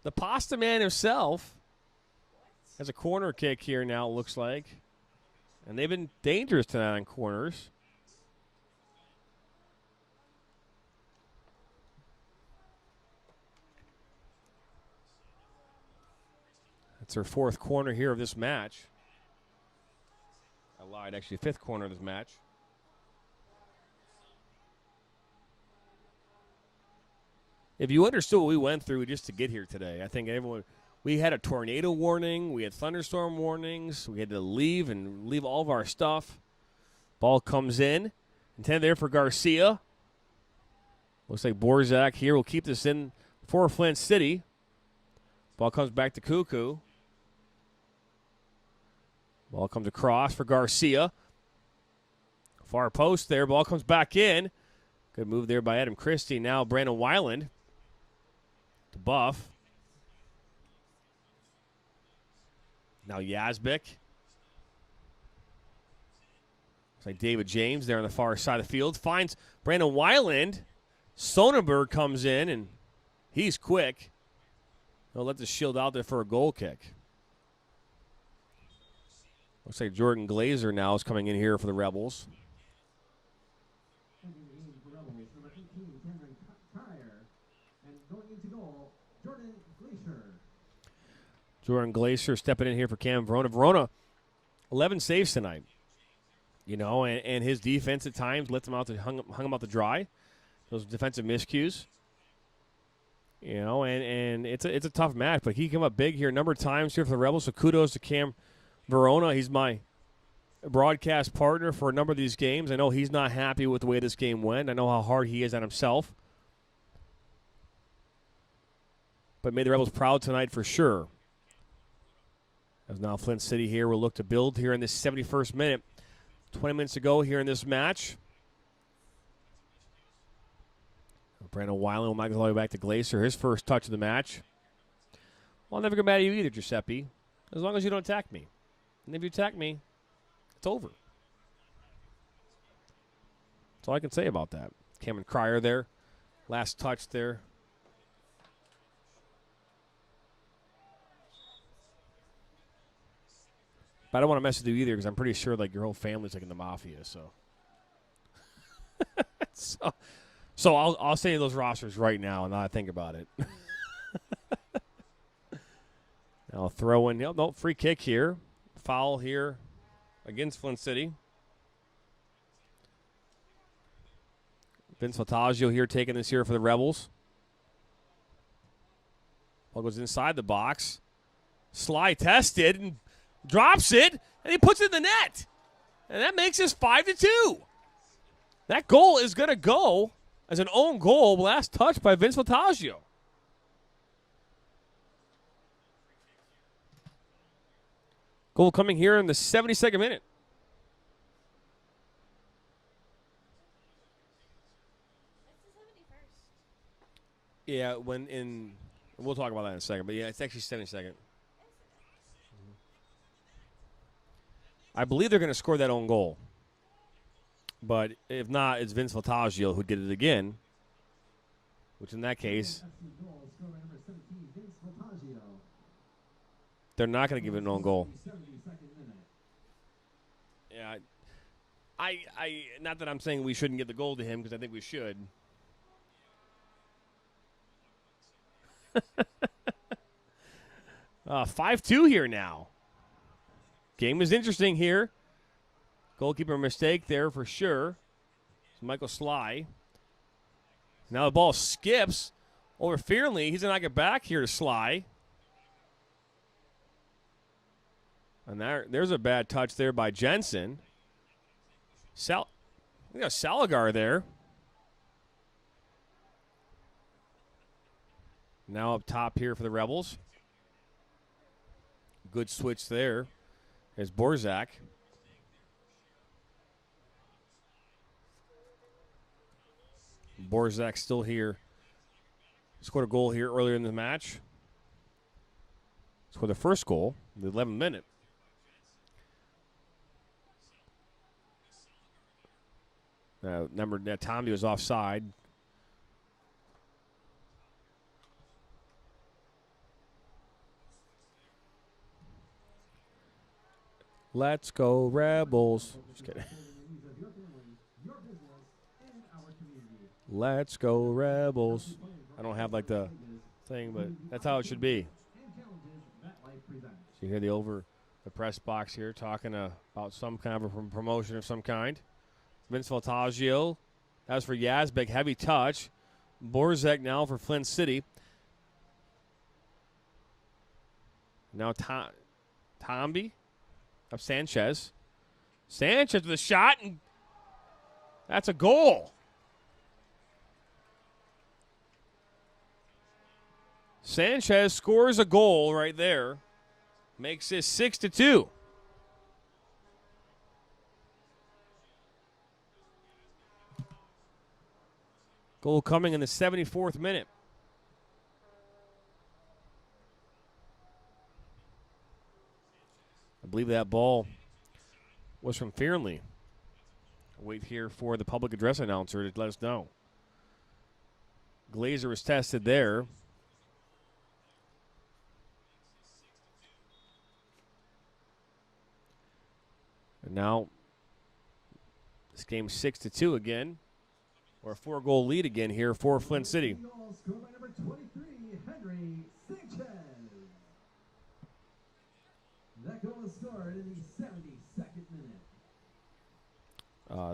The pasta man himself has a corner kick here now, it looks like. And they've been dangerous tonight on corners. That's their 4th corner here of this match. I lied, actually 5th corner of this match. If you understood what we went through just to get here today, I think we had a tornado warning, we had thunderstorm warnings, we had to leave all of our stuff. Ball comes in, intended there for Garcia. Looks like Borzak here will keep this in for Flint City. Ball comes back to Cuckoo. Ball comes across for Garcia. Far post there, ball comes back in. Good move there by Adam Christie. Now Brandon Weiland to Buff. Now Yazbek. Looks like David James there on the far side of the field. Finds Brandon Weiland. Sonnenberg comes in, and he's quick. He'll let the shield out there for a goal kick. Looks like Jordan Glazer now is coming in here for the Rebels. Entering the game for Rebels, number 18, Cameron Cryer. And going into goal, Jordan Glacier. Jordan Glacier stepping in here for Cam Verona. Verona, 11 saves tonight. You know, and his defense at times let them out to hung him out to dry. Those defensive miscues. You know, and it's a tough match, but he came up big here a number of times here for the Rebels. So kudos to Cam Verona. He's my broadcast partner for a number of these games. I know he's not happy with the way this game went. I know how hard he is on himself. But made the Rebels proud tonight for sure. As now Flint City here will look to build here in this 71st minute. 20 minutes to go here in this match. Brandon Weiland will might go all the way back to Glacier. His first touch of the match. Well, I'll never get mad at you either, Giuseppe. As long as you don't attack me. And if you attack me, it's over. That's all I can say about that. Cameron Cryer there. Last touch there. But I don't want to mess with you either because I'm pretty sure like your whole family's like in the mafia. So, so I'll say those rosters right now and not think about it. I'll throw in no free kick here, foul here against Flint City. Vince Fataggio here taking this here for the Rebels. Ball goes inside the box. Sly tested and drops it, and he puts it in the net. And that makes us 5-2. That goal is going to go as an own goal, last touch by Vince Fataggio. Goal coming here in the 72nd minute. Yeah, we'll talk about that in a second, but yeah, it's actually 72nd. I believe they're going to score that own goal. But if not, it's Vince Fataggio who did it again. Which in that case, they're not going to give it an own goal. Yeah, I not that I'm saying we shouldn't give the goal to him because I think we should. Uh, 5-2 here now. Game is interesting here. Goalkeeper mistake there for sure. Michael Sly. Now the ball skips over Fearnley. He's going to get back here to Sly. And there's a bad touch there by Jensen. We got Saligar there. Now up top here for the Rebels. Good switch there. There's Borzak. Borzak still here. Scored a goal here earlier in the match. Scored the first goal in the 11th minute. Tommy was offside. Let's go Rebels. Just kidding. Let's go Rebels. I don't have like the thing, but that's how it should be. So you hear the press box here talking about some kind of a promotion of some kind. Vince Fataggio. That was for Yazbek. Heavy touch. Borzek now for Flint City. Now Tomby of Sanchez. Sanchez with a shot, and that's a goal. Sanchez scores a goal right there. Makes this 6-2. Goal coming in the 74th minute. I believe that ball was from Fearnley. Wait here for the public address announcer to let us know. Glazer was tested there. Now, this game's 6-2 again, or a 4-goal lead again here for Flint City. Scored by number 23, Henry Sanchez. That goal was scored in the 72nd minute.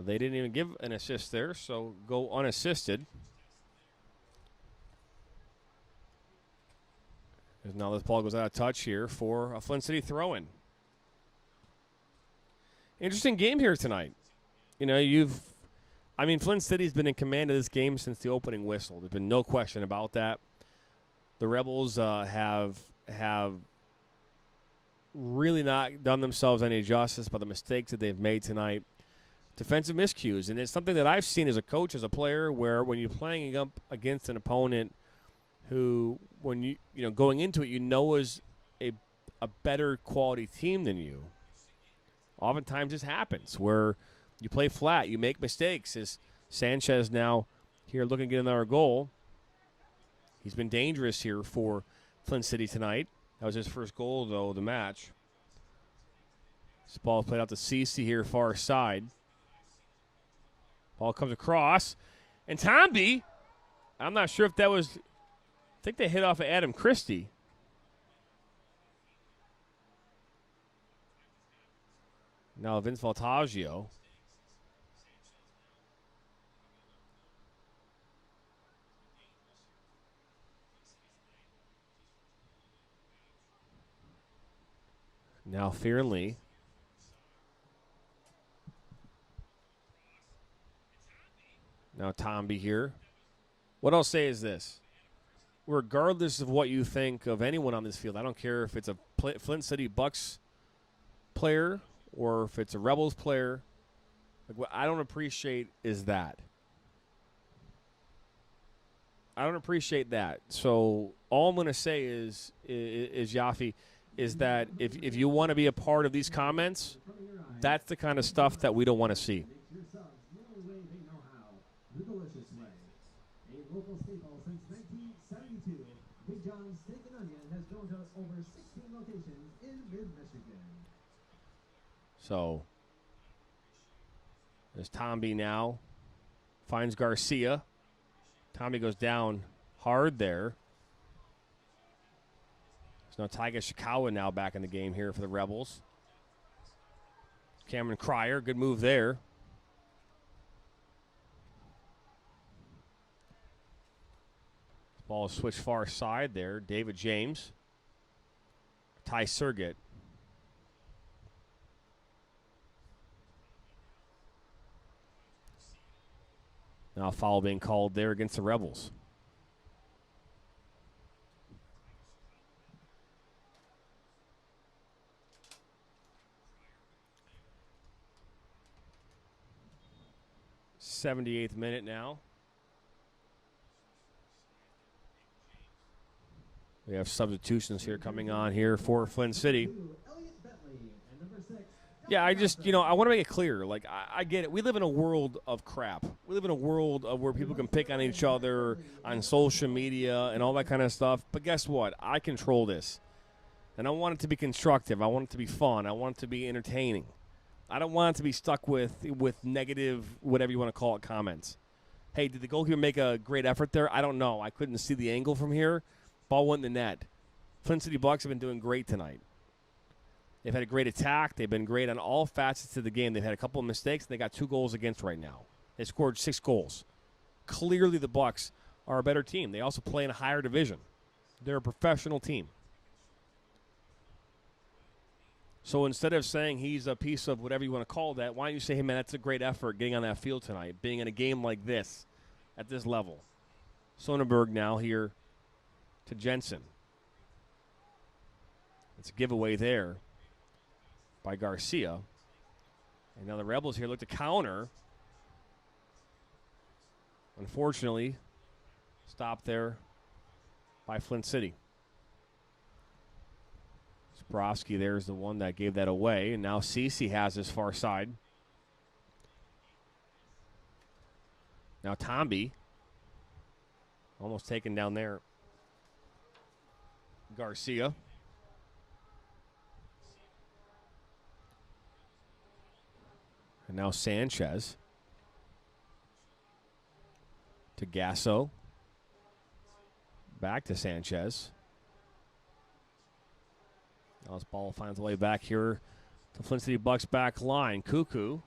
They didn't even give an assist there, so go unassisted. As now this ball goes out of touch here for a Flint City throw-in. Interesting game here tonight. You know, Flint City's been in command of this game since the opening whistle. There's been no question about that. The Rebels have really not done themselves any justice by the mistakes that they've made tonight. Defensive miscues, and it's something that I've seen as a coach, as a player, where when you're playing up against an opponent who, when you going into it, is a better quality team than you. Oftentimes this happens where you play flat, you make mistakes. As Sanchez now here looking to get another goal. He's been dangerous here for Flint City tonight. That was his first goal, though, of the match. This ball played out to Cece here, far side. Ball comes across. And Tomby, I'm not sure if that was, I think they hit off of Adam Christie. Now Vince Voltaggio. Now Fearnley. Now Tomby here. What I'll say is this. Regardless of what you think of anyone on this field, I don't care if it's a Flint City Bucks player or if it's a Rebels player. Like, what I don't appreciate is that. I don't appreciate that. So all I'm going to say is Yafi, is that if you want to be a part of these comments, that's the kind of stuff that we don't want to see. The delicious way. A local staple since 1972, Big John's Steak and Onion has grown to over 16 locations in mid-Michigan. So, there's Tomby now. Finds Garcia. Tomby goes down hard there. There's no Taiga Shikawa now back in the game here for the Rebels. Cameron Cryer, good move there. Ball switched far side there. David James. Ty Surgett. Now a foul being called there against the Rebels. '78th minute now. We have substitutions here coming on here for Flint City. Yeah, I just, I want to make it clear. Like, I get it. We live in a world of crap. We live in a world of where people can pick on each other on social media and all that kind of stuff. But guess what? I control this. And I want it to be constructive. I want it to be fun. I want it to be entertaining. I don't want it to be stuck with negative, whatever you want to call it, comments. Hey, did the goalkeeper make a great effort there? I don't know. I couldn't see the angle from here. Ball went in the net. Flint City Bucks have been doing great tonight. They've had a great attack. They've been great on all facets of the game. They've had a couple of mistakes, and they got 2 goals against right now. They scored 6 goals. Clearly the Bucks are a better team. They also play in a higher division. They're a professional team. So instead of saying he's a piece of whatever you want to call that, why don't you say, hey, man, that's a great effort getting on that field tonight, being in a game like this, at this level. Sonnenberg now here to Jensen. It's a giveaway there by Garcia. And now the Rebels here look to counter. Unfortunately, stopped there by Flint City. Sproski there's the one that gave that away. And now Cece has his far side. Now Tomby. Almost taken down there. Garcia. And now Sanchez to Gasso. Back to Sanchez. Now this ball finds a way back here to Flint City Bucks back line. Cuckoo.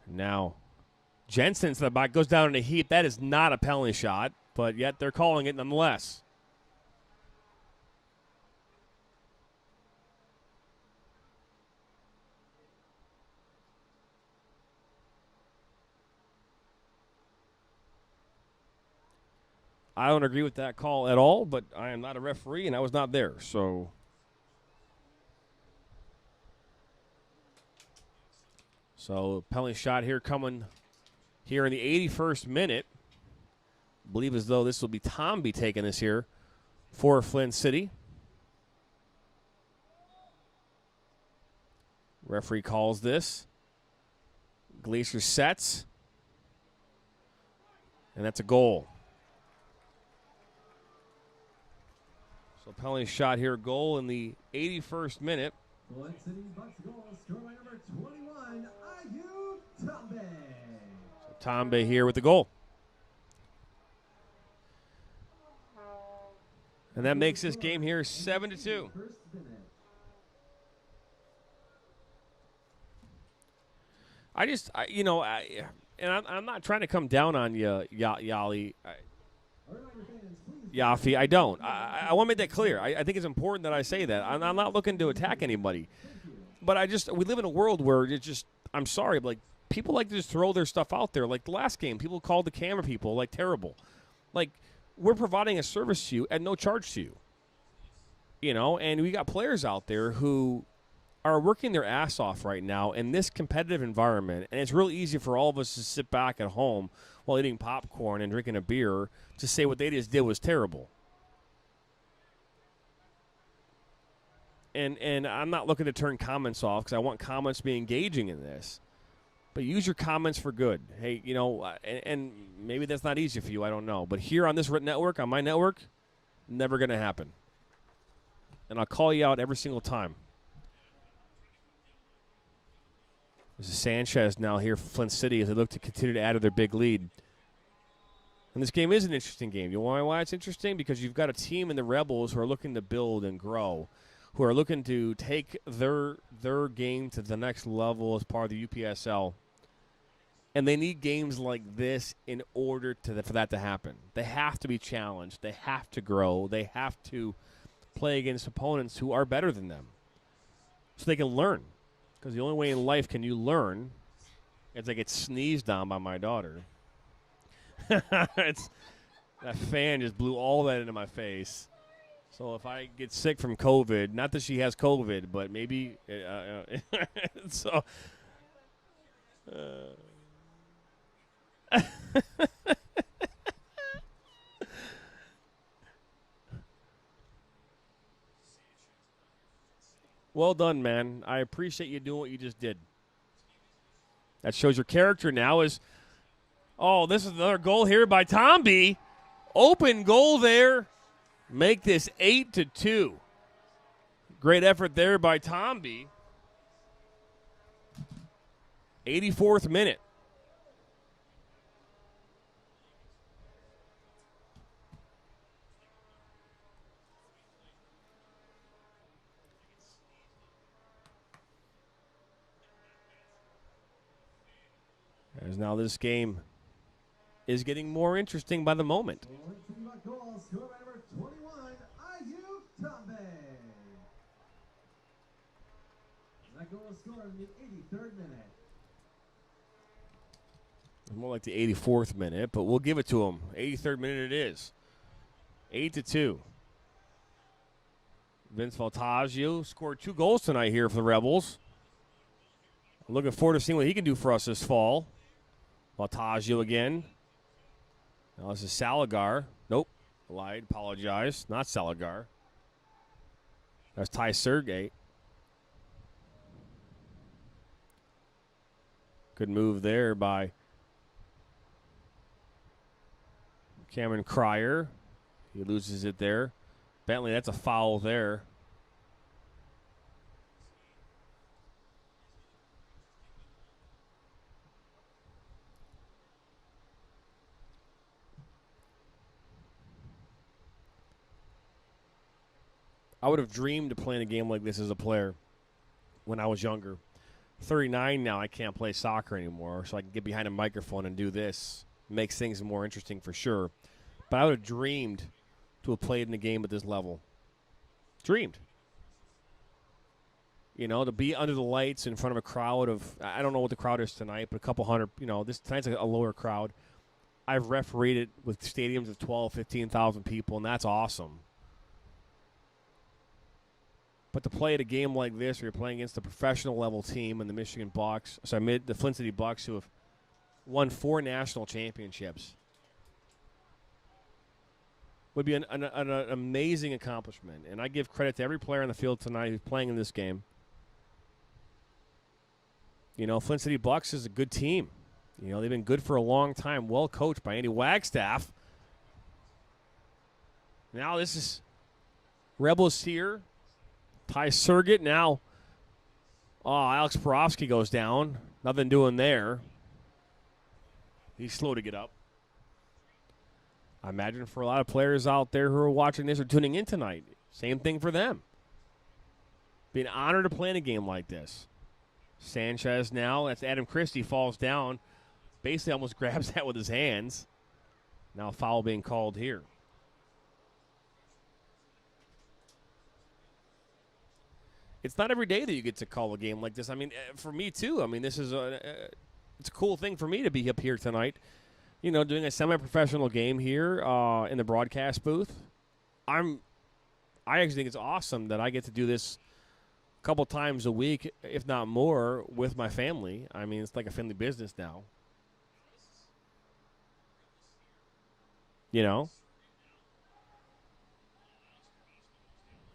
Now Jensen to the back, goes down in a heap. That is not a penalty shot, but yet they're calling it nonetheless. I don't agree with that call at all, but I am not a referee, and I was not there, so. So penalty shot here coming here in the 81st minute. I believe as though this will be Tomby taking this here for Flint City. Referee calls this. Glacier sets. And that's a goal. So penalty shot here, goal in the 81st minute. Flint City Bucks goal, score by number 21, Ayu Tambe. So Tambe here with the goal. And that makes this game here 7-2. I'm not trying to come down on you, Yali. Yafi, I don't. I want to make that clear. I think it's important that I say that. I'm not looking to attack anybody. But we live in a world where it's just, I'm sorry, but like, people like to just throw their stuff out there. Like the last game, people called the camera people, like, terrible. Like, we're providing a service to you at no charge to you. You know, and we got players out there who are working their ass off right now in this competitive environment, and it's real easy for all of us to sit back at home while eating popcorn and drinking a beer to say what they just did was terrible. And I'm not looking to turn comments off because I want comments to be engaging in this. But use your comments for good. Hey, you know, and maybe that's not easy for you, I don't know. But here on this network, on my network, never going to happen. And I'll call you out every single time. This is Sanchez now here for Flint City as they look to continue to add to their big lead. And this game is an interesting game. You know why it's interesting? Because you've got a team in the Rebels who are looking to build and grow, who are looking to take their game to the next level as part of the UPSL. And they need games like this in order for that to happen. They have to be challenged. They have to grow. They have to play against opponents who are better than them so they can learn. Because the only way in life can you learn is I get sneezed on by my daughter. That fan just blew all that into my face. So if I get sick from COVID, not that she has COVID, but maybe so. Well done, man. I appreciate you doing what you just did. That shows your character now is, this is another goal here by Tomby. Open goal there. Make this 8-2. Great effort there by Tomby. 84th minute. As now this game is getting more interesting by the moment. Goal, score by number 21, Ayu Tambe. That goal was scored in the 83rd minute. More like the 84th minute, but we'll give it to him. 83rd minute it is. 8-2. Vince Voltaggio scored 2 goals tonight here for the Rebels. I'm looking forward to seeing what he can do for us this fall. Voltaggio again. Now this is Saligar. Nope. Lied. Apologize. Not Saligar. That's Ty Sergey. Good move there by Cameron Cryer. He loses it there. Bentley, that's a foul there. I would have dreamed of playing a game like this as a player when I was younger. 39 now, I can't play soccer anymore, so I can get behind a microphone and do this. Makes things more interesting for sure. But I would have dreamed to have played in a game at this level. Dreamed. You know, to be under the lights in front of a crowd of, I don't know what the crowd is tonight, but a couple hundred, tonight's a lower crowd. I've refereed it with stadiums of 12, 15,000 people, and that's awesome. But to play at a game like this, where you're playing against a professional level team in the the Flint City Bucks, who have won 4 national championships, would be an amazing accomplishment. And I give credit to every player on the field tonight who's playing in this game. Flint City Bucks is a good team. They've been good for a long time, well coached by Andy Wagstaff. Now this is Rebels here. Ty Surgett now. Alex Porofsky goes down. Nothing doing there. He's slow to get up. I imagine for a lot of players out there who are watching this or tuning in tonight, same thing for them. Be an honor to play in a game like this. Sanchez now, that's Adam Christie, falls down. Basically almost grabs that with his hands. Now a foul being called here. It's not every day that you get to call a game like this. I mean, for me too. I mean, this is it's a cool thing for me to be up here tonight. Doing a semi-professional game here in the broadcast booth. I actually think it's awesome that I get to do this a couple times a week, if not more, with my family. I mean, it's like a family business now.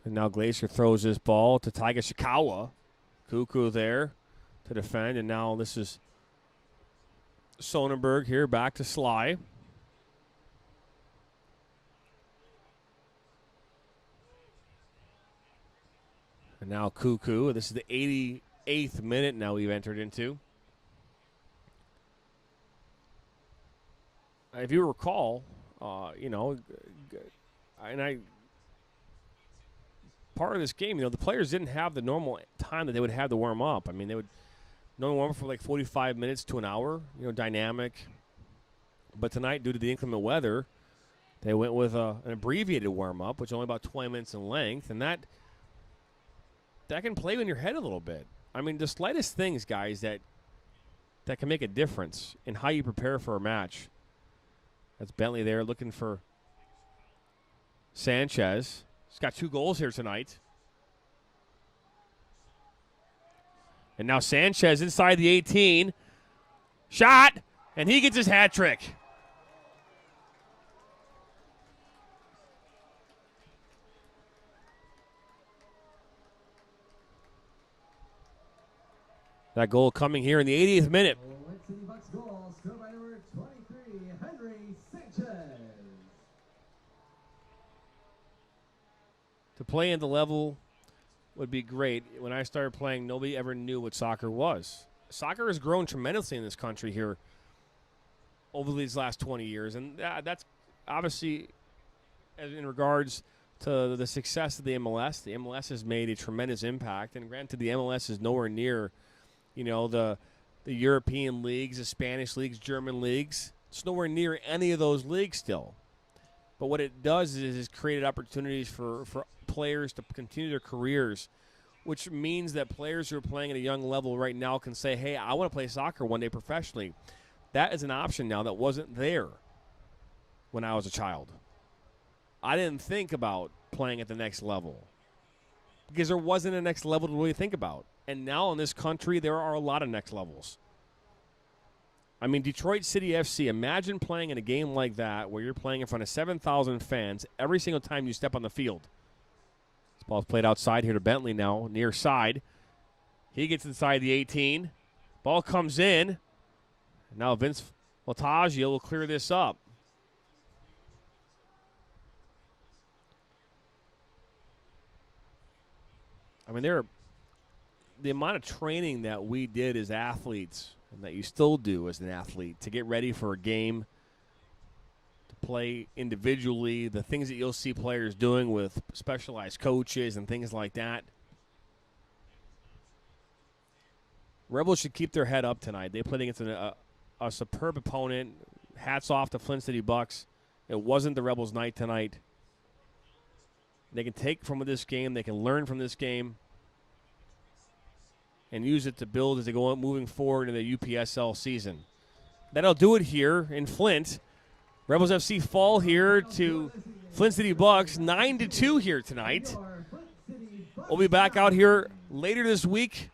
And now Glacier throws this ball to Taiga Shikawa. Cuckoo there to defend. And now this is Sonnenberg here back to Sly. And now Cuckoo. This is the 88th minute now we've entered into. If you recall, part of this game, the players didn't have the normal time that they would have to warm up. I mean, they would normally warm up for like 45 minutes to an hour, dynamic. But tonight, due to the inclement weather, they went with an abbreviated warm-up, which is only about 20 minutes in length, and that can play in your head a little bit. I mean, the slightest things, guys, that can make a difference in how you prepare for a match. That's Bentley there looking for Sanchez. He's got 2 goals here tonight. And now Sanchez inside the 18. Shot, and he gets his hat trick. That goal coming here in the 80th minute. Flint City Bucks goal, scored by number 23, Henry Sanchez. To play at the level would be great. When I started playing, nobody ever knew what soccer was. Soccer has grown tremendously in this country here over these last 20 years, and that's obviously in regards to the success of the MLS. The MLS has made a tremendous impact, and granted, the MLS is nowhere near, the European leagues, the Spanish leagues, German leagues. It's nowhere near any of those leagues still. But what it does is it's created opportunities for players to continue their careers, which means that players who are playing at a young level right now can say, hey, I want to play soccer one day professionally. That is an option now that wasn't there when I was a child. I didn't think about playing at the next level because there wasn't a next level to really think about. And now in this country, there are a lot of next levels. I mean, Detroit City FC, imagine playing in a game like that where you're playing in front of 7,000 fans every single time you step on the field. This ball's played outside here to Bentley now, near side. He gets inside the 18. Ball comes in. Now Vince Lataglia will clear this up. I mean, the amount of training that we did as athletes and that you still do as an athlete to get ready for a game, to play individually, the things that you'll see players doing with specialized coaches and things like that. Rebels should keep their head up tonight. They played against a superb opponent. Hats off to Flint City Bucks. It wasn't the Rebels' night tonight. They can take from this game. They can learn from this game and use it to build as they go moving forward in the UPSL season. That'll do it here in Flint. Rebels FC fall here to Flint City Bucks, 9-2 here tonight. We'll be back out here later this week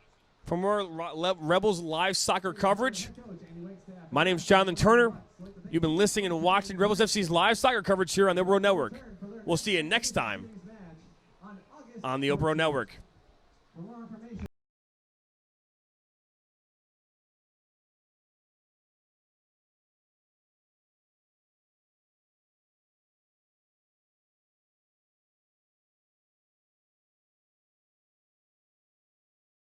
for more Rebels live soccer coverage. My name's Jonathan Turner. You've been listening and watching Rebels FC's live soccer coverage here on the Open Network. We'll see you next time on the Open Network. For more information